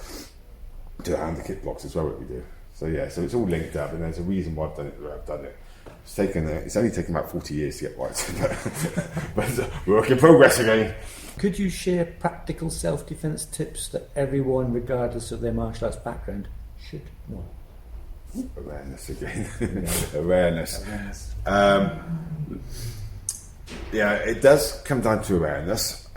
to the hand and kick blocks as well, what we do. So so it's all linked up, and there's a reason why I've done it the way I've done it. It's only taken about 40 years to get right, but it's a work in progress again. Could you share practical self-defense tips that everyone, regardless of their martial arts background, should know? Awareness again. Awareness. Yeah, it does come down to awareness.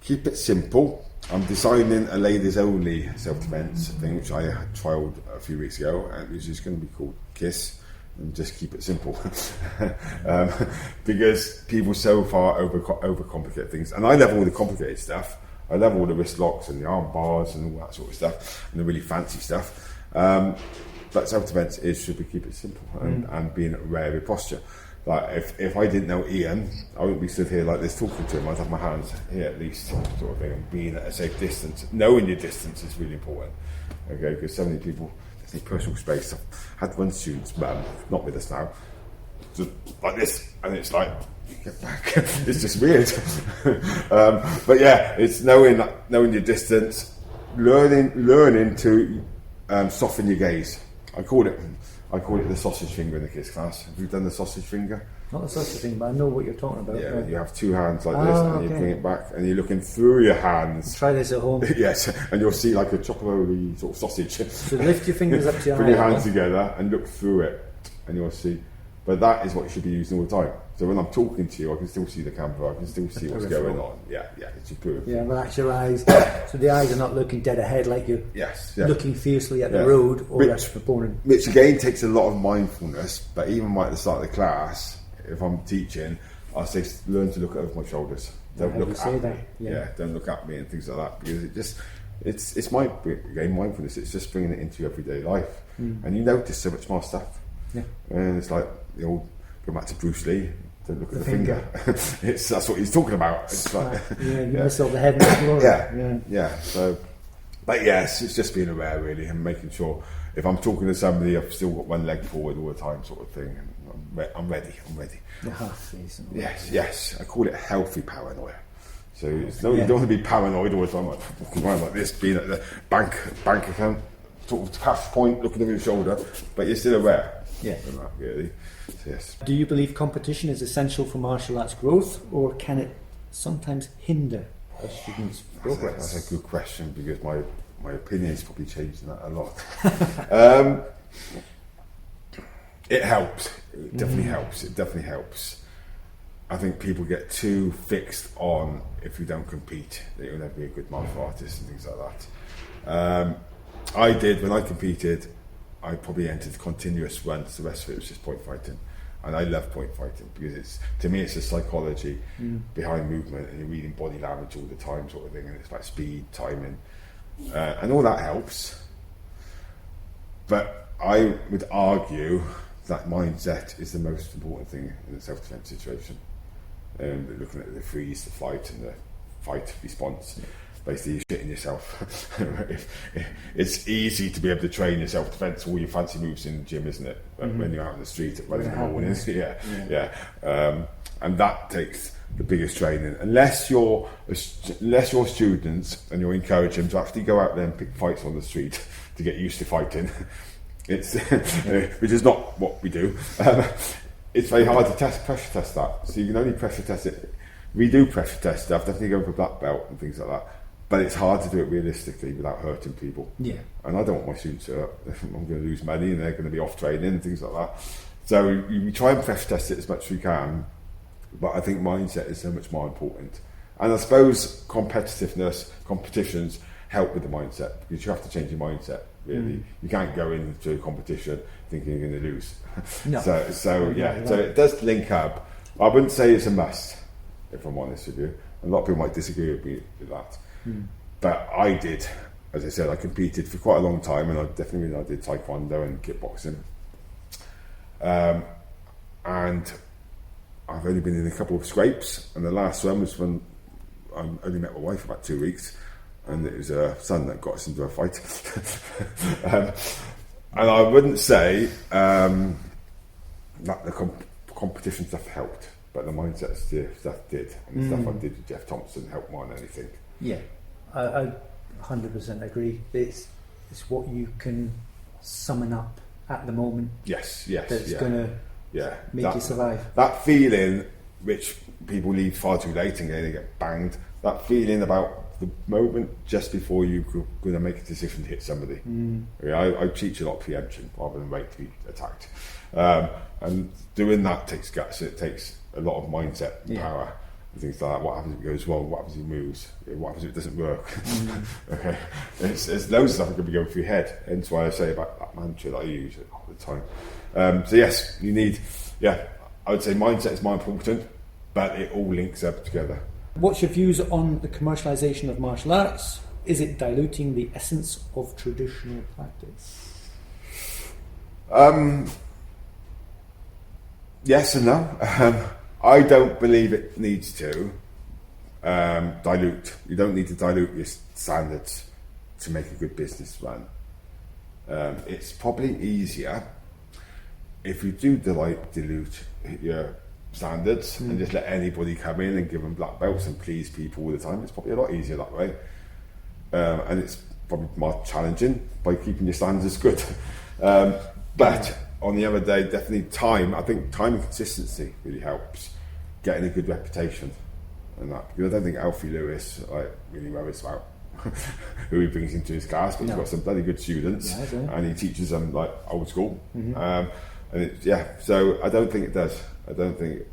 Keep it simple. I'm designing a ladies only self-defense thing, which I had trialed a few weeks ago, and which is going to be called KISS, and just keep it simple. Because people so far overcomplicate things, and I love all the complicated stuff. I love all the wrist locks and the arm bars and all that sort of stuff, and the really fancy stuff. But self-defense should be keep it simple and being aware of your posture. Like if I didn't know Ian, I wouldn't be stood here like this talking to him. I'd have my hands here at least, sort of thing, and being at a safe distance. Knowing your distance is really important. Okay, because so many people need personal space. I've had one student's mum, not with us now, just like this, and it's like, get back. It's just weird. But yeah, it's knowing your distance, learning to soften your gaze. I call it the sausage finger in the KISS class. Have you done the sausage finger? Not the sausage finger, but I know what you're talking about. Yeah, you have two hands like this, and you bring it back, and you're looking through your hands. Try this at home. Yes, and you'll see like a chocolate sort of sausage. So lift your fingers up to your Bring your hands together and look through it, and you'll see. But that is what you should be using all the time. So when I'm talking to you, I can still see the camera, I can still see what's going on. Yeah, it's your peripheral. Yeah, relax your eyes. So the eyes are not looking dead ahead like you're looking fiercely at the road or at the opponent. Which again takes a lot of mindfulness, but even right at the start of the class, if I'm teaching, I say learn to look over my shoulders. Don't look at me. Yeah, don't look at me and things like that, because it's mindfulness. It's just bringing it into your everyday life, and you notice so much more stuff. Yeah, and it's like the old, go back to Bruce Lee. Don't look at the finger. That's what he's talking about. It's like, you miss all the head and the yeah. So, but yes, it's just being aware really, and making sure if I'm talking to somebody, I've still got one leg forward all the time, sort of thing. And I'm ready. Yes. I call it healthy paranoia. So you don't want to be paranoid all the time, like walking around like this, being at the bank account, sort of cash point, looking over your shoulder, but you're still aware. Yeah. Really. So, yes. Do you believe competition is essential for martial arts growth, or can it sometimes hinder a student's progress? That's a good question, because my opinion's probably changed on that a lot. It helps. It definitely helps. I think people get too fixed on, if you don't compete, that you'll never be a good martial artist and things like that. I did, when I competed, I probably entered continuous runs. The rest of it was just point fighting, and I love point fighting because to me it's a psychology behind movement, and you're reading body language all the time, sort of thing, and it's like speed, timing, and all that helps. But I would argue that mindset is the most important thing in a self-defense situation. Looking at the freeze, the flight, and the fight response. Basically, you're shitting yourself. It's easy to be able to train your self-defense, all your fancy moves in the gym, isn't it? When you're out in the street at running in the morning, and that takes the biggest training. Unless you're students and you're encouraging them to actually go out there and pick fights on the street to get used to fighting, it's which is not what we do. It's very hard to pressure test that. So you can only pressure test it. We do pressure test stuff, definitely going for black belt and things like that. But it's hard to do it realistically without hurting people. Yeah. And I don't want my students to hurt. I'm going to lose money and they're going to be off training and things like that. So we try and pressure test it as much as we can. But I think mindset is so much more important. And I suppose competitions help with the mindset, because you have to change your mindset, really. You can't go into a competition thinking you're going to lose. No. So it does link up. I wouldn't say it's a must, if I'm honest with you. A lot of people might disagree with me with that. But I did, as I said, I competed for quite a long time, and I did taekwondo and kickboxing. And I've only been in a couple of scrapes, and the last one was when I only met my wife for about 2 weeks, and it was her son that got us into a fight. And I wouldn't say that the competition stuff helped, but the mindset stuff did, and the stuff I did with Jeff Thompson helped more than anything. Yeah, I 100% agree. It's what you can summon up at the moment. Yes. That's going to make you survive. That feeling, which people leave far too late and they get banged. That feeling about the moment just before you're going to make a decision to hit somebody. I teach a lot of preemption rather than wait to be attacked. And doing that takes guts. It takes a lot of mindset power and things like that. What happens if it goes wrong? What happens if it moves? What happens if it doesn't work? Okay, there's loads of stuff that could be going through your head. And that's why I say about that mantra that I use all the time. So yes, you need, I would say mindset is more important, but it all links up together. What's your views on the commercialisation of martial arts? Is it diluting the essence of traditional practice? Yes and no. I don't believe it needs to dilute. You don't need to dilute your standards to make a good business run. It's probably easier if you do dilute your standards and just let anybody come in and give them black belts and please people all the time. It's probably a lot easier that way. And it's probably more challenging by keeping your standards good. But on the other day, definitely time. I think time and consistency really helps getting a good reputation and that. Because I don't think Alfie Lewis really worries about who he brings into his class, but he's got some bloody good students and he teaches them like old school. So I don't think it does. I don't think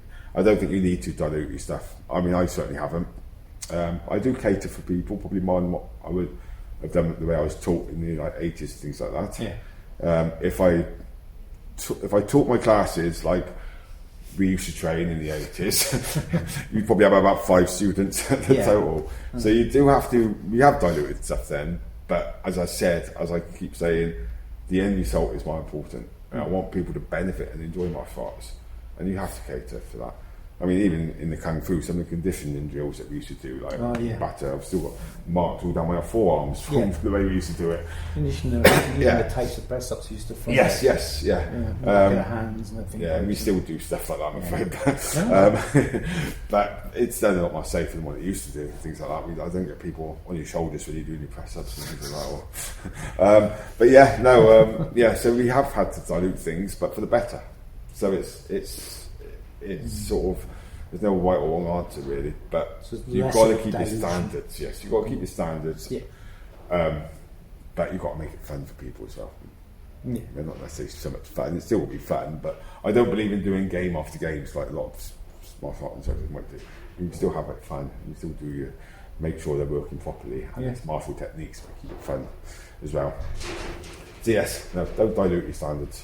you need to dilute your stuff. I mean, I certainly haven't. I do cater for people, probably more than what I would have done the way I was taught in the 80s, things like that. If I taught my classes like we used to train in the 80s, you'd probably have about 5 students at the total. So you do have to. We have diluted stuff then, but as I keep saying, the end result is more important. And I want people to benefit and enjoy martial arts, and you have to cater for that. I mean, even in the Kung Fu, some of the conditioning drills that we used to do, like batter, I've still got marks all down my forearms from the way we used to do it. Conditioning, the types of press ups used to follow. Yes. Hands and everything. Yeah, we still do stuff like that, I'm afraid. But it's done a lot more safer than what it used to do, things like that. I don't get people on your shoulders when you're doing your press ups and things like that. So we have had to dilute things, but for the better. So it's sort of, there's no right or wrong answer really, but you've got to keep your standards. Yes, you've got to keep your standards. But you've got to make it fun for people as well. They're not necessarily so much fun. It still will be fun, but I don't believe in doing game after games like a lot of martial arts instructors might do. You can still have it fun. You still do make sure they're working properly, and it's martial techniques, but keep it fun as well. So yes, no, don't dilute your standards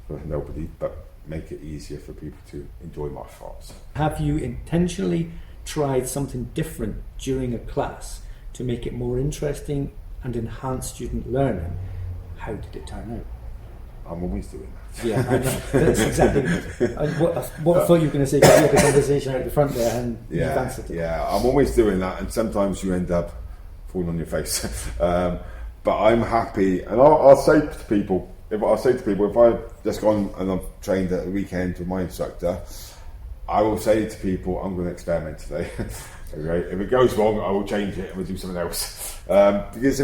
for nobody, but make it easier for people to enjoy martial arts. Have you intentionally tried something different during a class to make it more interesting and enhance student learning? How did it turn out? I'm always doing that. Yeah, I know. That's exactly what I thought you were going to say, because you had the conversation out the front there and you've answered it. Yeah, I'm always doing that, and sometimes you end up falling on your face. But I'm happy, and I'll say to people, if I've just gone and I've trained at the weekend with my instructor, I will say to people, I'm going to experiment today. Okay? If it goes wrong, I will change it and we'll do something else. Because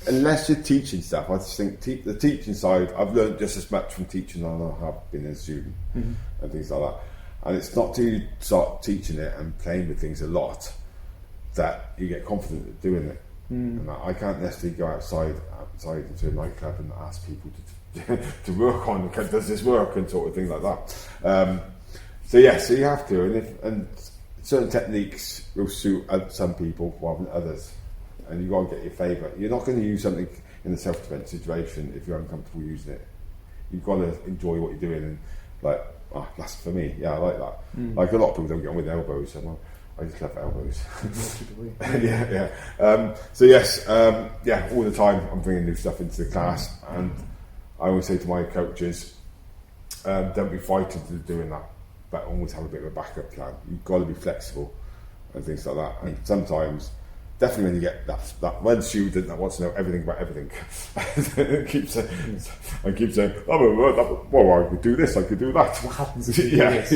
unless you're teaching stuff, I just think the teaching side, I've learned just as much from teaching as I have been as a student and things like that. And it's not till you start teaching it and playing with things a lot that you get confident at doing it. And I can't necessarily go outside into a nightclub and ask people to work on, does this work, and sort of things like that. So you have to, and certain techniques will suit some people rather than others, and you've got to get your favourite. You're not going to use something in a self-defense situation if you're uncomfortable using it. You've got to enjoy what you're doing, and that's for me. Yeah, I like that. Like a lot of people don't get on with elbows, and I just love elbows. So yes, all the time I'm bringing new stuff into the class, and I always say to my coaches, don't be frightened of doing that, but always have a bit of a backup plan. You've got to be flexible and things like that. And sometimes, definitely when you get that one student that wants to know everything about everything, keeps saying, oh, well, I could do this, I could do that. What happens if you do this?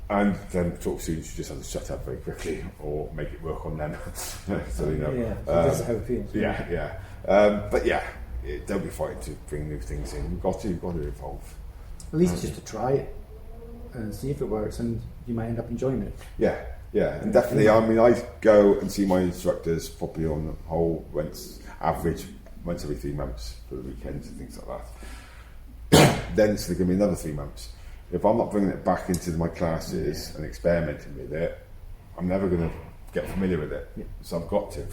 And then sort of students, you just have to shut up very quickly or make it work on them. So you know. That's how it feels. But don't be frightened to bring new things in. You've got to evolve. At least just to try it and see if it works, and you might end up enjoying it. Yeah, Yeah, and definitely. I mean, I go and see my instructors probably on the whole once every 3 months for the weekends and things like that. Then it's going to give me another 3 months. If I'm not bringing it back into my classes and experimenting with it, I'm never going to get familiar with it. Yeah. So I've got to.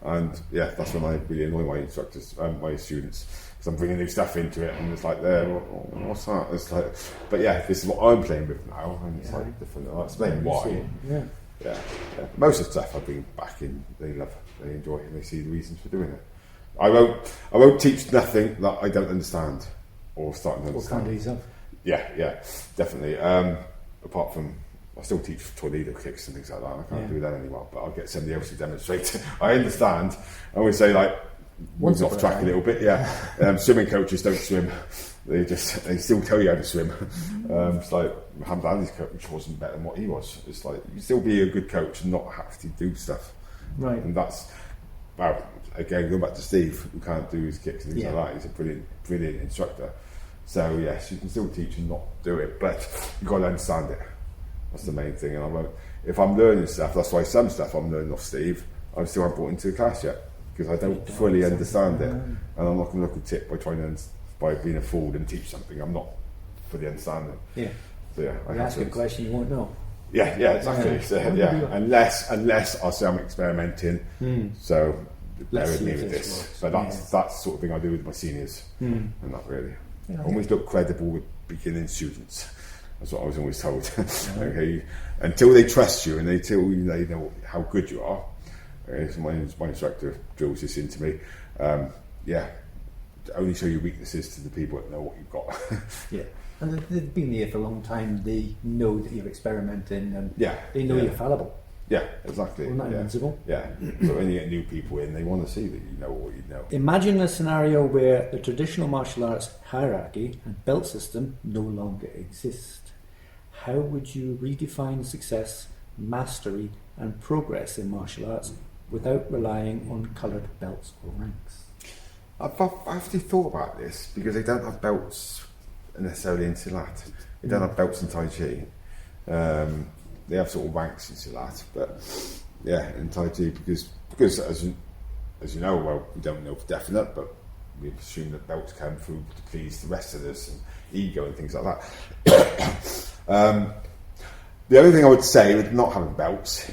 And yeah, that's when I really annoy my instructors and my students, because I'm bringing new stuff into it and it's like, what's that? It's like, but yeah, this is what I'm playing with now, and it's like different. I'll explain why. Yeah. Most of the stuff I bring back in, they love it, they enjoy it, and they see the reasons for doing it. I won't teach nothing that I don't understand or starting to understand. What kind of yourself? Yeah, definitely. Apart from, I still teach tornado kicks and things like that. I can't do that anymore, but I'll get somebody else to demonstrate. I understand. I always say, like, once off track a little bit. Yeah, swimming coaches don't swim. They still tell you how to swim. It's like Muhammad Ali's coach wasn't better than what he was. It's like, you can still be a good coach and not have to do stuff. Right. And that's, well, again, going back to Steve, who can't do his kicks and things like that. He's a brilliant instructor. So yes, you can still teach and not do it, but you've got to understand it. That's the main thing. And if I'm learning stuff, that's why some stuff I'm learning off Steve, I still haven't brought into the class yet, because I don't fully understand it, and I'm not going to look a tip by being a fool and teach something I'm not fully understanding. Yeah. So yeah, you ask a question you won't know. Yeah, exactly. So, unless I say I'm experimenting. So bear with me with this. Works. So that's the sort of thing I do with my seniors, and not really. Yeah, always look credible with beginning students. That's what I was always told. Okay, until they trust you and until they know how good you are. So my instructor drills this into me. Only show your weaknesses to the people that know what you've got. Yeah, and they've been here for a long time. They know that you're experimenting, and they know you're fallible. Yeah, exactly. Well, not invincible. Yeah. So when you get new people in, they want to see that you know what you know. Imagine a scenario where the traditional martial arts hierarchy and belt system no longer exist. How would you redefine success, mastery, and progress in martial arts without relying on coloured belts or ranks? I've actually thought about this, because they don't have belts necessarily in Silat. They don't have belts in Tai Chi. They have sort of ranks in Silat, but in Tai Chi, because as you know, well, we don't know for definite, but we assume that belts come through to please the rest of us and ego and things like that. The only thing I would say with not having belts,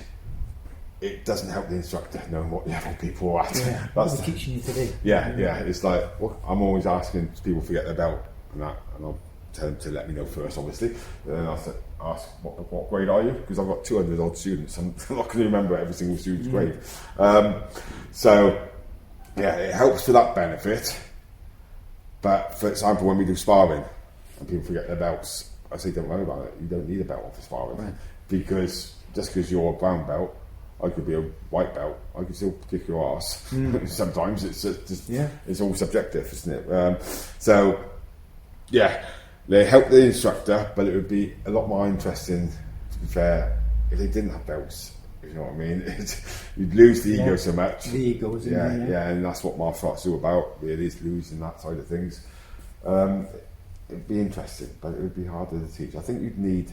it doesn't help the instructor knowing what level people are at. Yeah, that's what teaching you today. Yeah. It's like, I'm always asking people to forget their belt and I'll tell them to let me know first, obviously. And then I'll ask, what grade are you? Because I've got 200 odd students. I'm not going to remember every single student's grade. It helps for that benefit. But for example, when we do sparring and people forget their belts, I say, don't worry about it. You don't need a belt for sparring, right? Because just because you're a brown belt, I could be a white belt, I could still kick your ass. Sometimes it's just it's all subjective, isn't it? They help the instructor, but it would be a lot more interesting, to be fair, if they didn't have belts. If you know what I mean? You'd lose the ego so much. The ego, isn't it? Yeah, and that's what martial arts is all about, really, is losing that side of things. It'd be interesting, but it would be harder to teach. I think you'd need...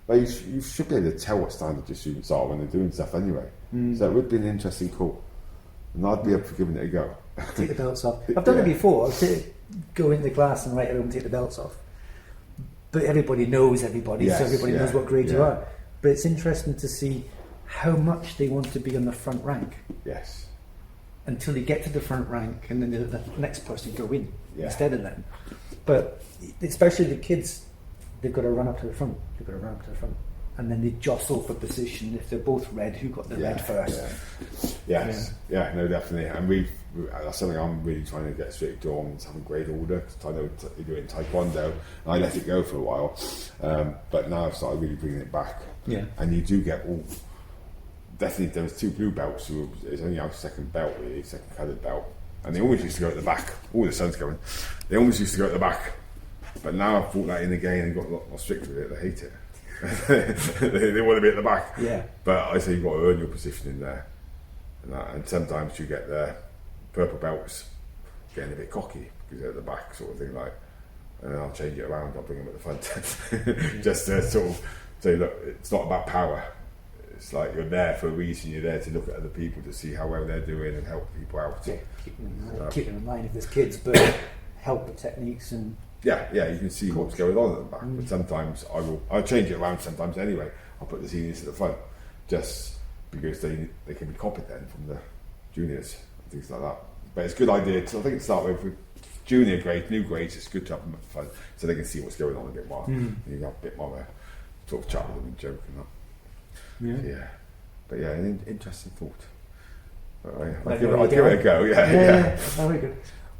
Well, you should be able to tell what standard your students are when they're doing stuff anyway. So it would be an interesting call. And I'd be up for giving it a go. Take the belts off. I've done it before. Go into the class and write everyone take the belts off. But everybody knows everybody, so everybody knows what grade you are. But it's interesting to see how much they want to be on the front rank. Yes. Until they get to the front rank, and then the next person go in instead of them. But especially the kids, they've got to run up to the front. And then they jostle for position. If they're both red, who got the red first? No, definitely. And that's something I'm really trying to get straight on, is having grade order. Because I know you do it in Taekwondo, and I let it go for a while. But now I've started really bringing it back. Yeah. And you do get all... Definitely, there was 2 blue belts, so it's only our second belt, really, second coloured belt. And they always used to go at the back. Oh, the sun's going. They always used to go at the back. But now I've brought that in again and got a lot more strict with it. They hate it. they want to be at the back. Yeah. But I say you've got to earn your position in there. And sometimes you get the purple belts getting a bit cocky because they're at the back, sort of thing, like. And then I'll change it around. I'll bring them at the front, just to sort of say, look, it's not about power. it's like you're there for a reason. You're there to look at other people to see how well they're doing and help people out. Yeah, keep them in line if there's kids, but help with techniques and yeah, you can see what's going on at the back. But sometimes I'll change it around. Sometimes anyway, I'll put the seniors at the front just because they can be copied then from the juniors and things like that. But it's a good idea to, I think, start with junior grade, new grades. It's good to have them at the front so they can see what's going on a bit more. And you have a bit more of a sort of chat with them and joke and that. Yeah. But yeah, an interesting thought. I'll give it a go. Yeah. Very good.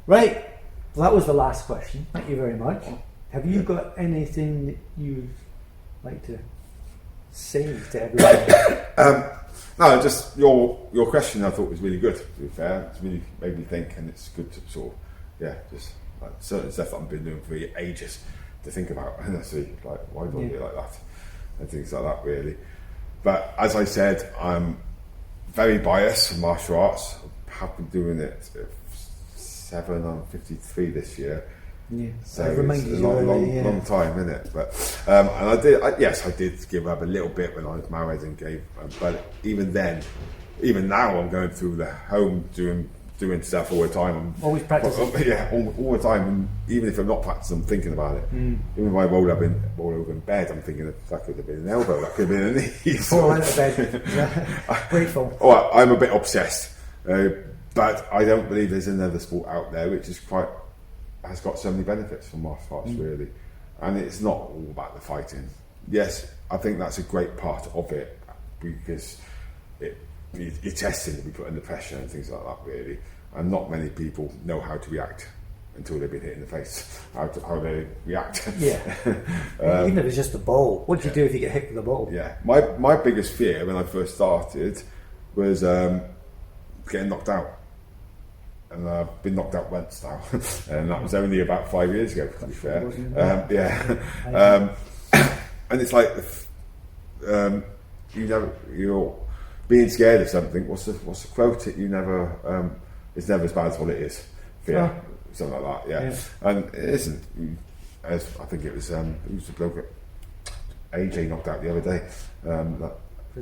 Right. Well, that was the last question. Thank you very much. Have you got anything that you'd like to say to everybody? No, just your question I thought was really good, to be fair. It's really made me think, and it's good to sort of, just like certain stuff that I've been doing for ages to think about and see, like, why do I do it like that? And things like that, really. But as I said, I'm very biased for martial arts. I have been doing it I'm 53 this year. Yeah, so it's a long time, isn't it? But and I did give up a little bit when I was married and gave. But even now, I'm going through the home doing stuff all the time. I'm always practicing. All the time. And even if I'm not practicing, I'm thinking about it. Even when I roll over in bed, I'm thinking that could have been an elbow, that could have been a knee. Fall out of bed. Grateful. Well, I'm a bit obsessed, but I don't believe there's another sport out there which is has got so many benefits for martial arts, really. And it's not all about the fighting. Yes, I think that's a great part of it because you're testing to be put under pressure and things like that, really. And not many people know how to react until they've been hit in the face, how they react. Even if it's just a ball. What do you do if you get hit with a ball? Yeah. My biggest fear when I first started was getting knocked out. And I've been knocked out once now, and that was only about 5 years ago, to be fair. And it's like you're being scared of something. What's the quote? It's never as bad as what it is. Fear, something like that. Yeah, and it isn't. As I think it was the bloke that AJ knocked out the other day.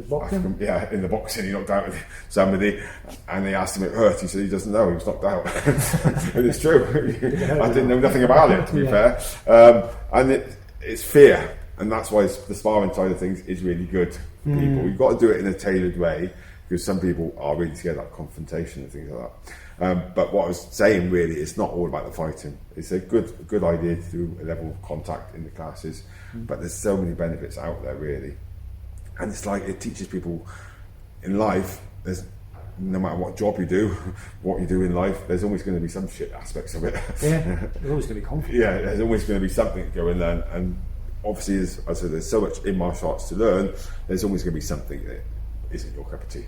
Boxing? In the boxing, he knocked out somebody, and they asked him if it hurt. He said he doesn't know. He was knocked out, and it's true. I didn't know nothing about it, to be fair. And it's fear, and that's why the sparring side of things is really good for people. You've got to do it in a tailored way because some people are really scared of confrontation and things like that. But what I was saying really, it's not all about the fighting. It's a good idea to do a level of contact in the classes, but there's so many benefits out there, really. And it's like it teaches people in life, there's no matter what job you do, what you do in life, there's always going to be some shit aspects of it. Yeah, there's always going to be conflict. Yeah, there's always going to be something to go and learn. And obviously, as I said, there's so much in martial arts to learn, there's always going to be something that isn't your cup of tea.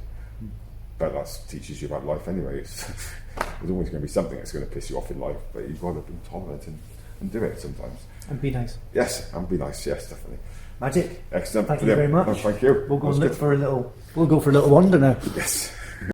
But that teaches you about life anyway. There's always going to be something that's going to piss you off in life, but you've got to be tolerant and do it sometimes. And be nice. Yes, and be nice, yes, definitely. Magic. Excellent. Thank you very much. No, thank you. We'll go for a little wander now. Yes.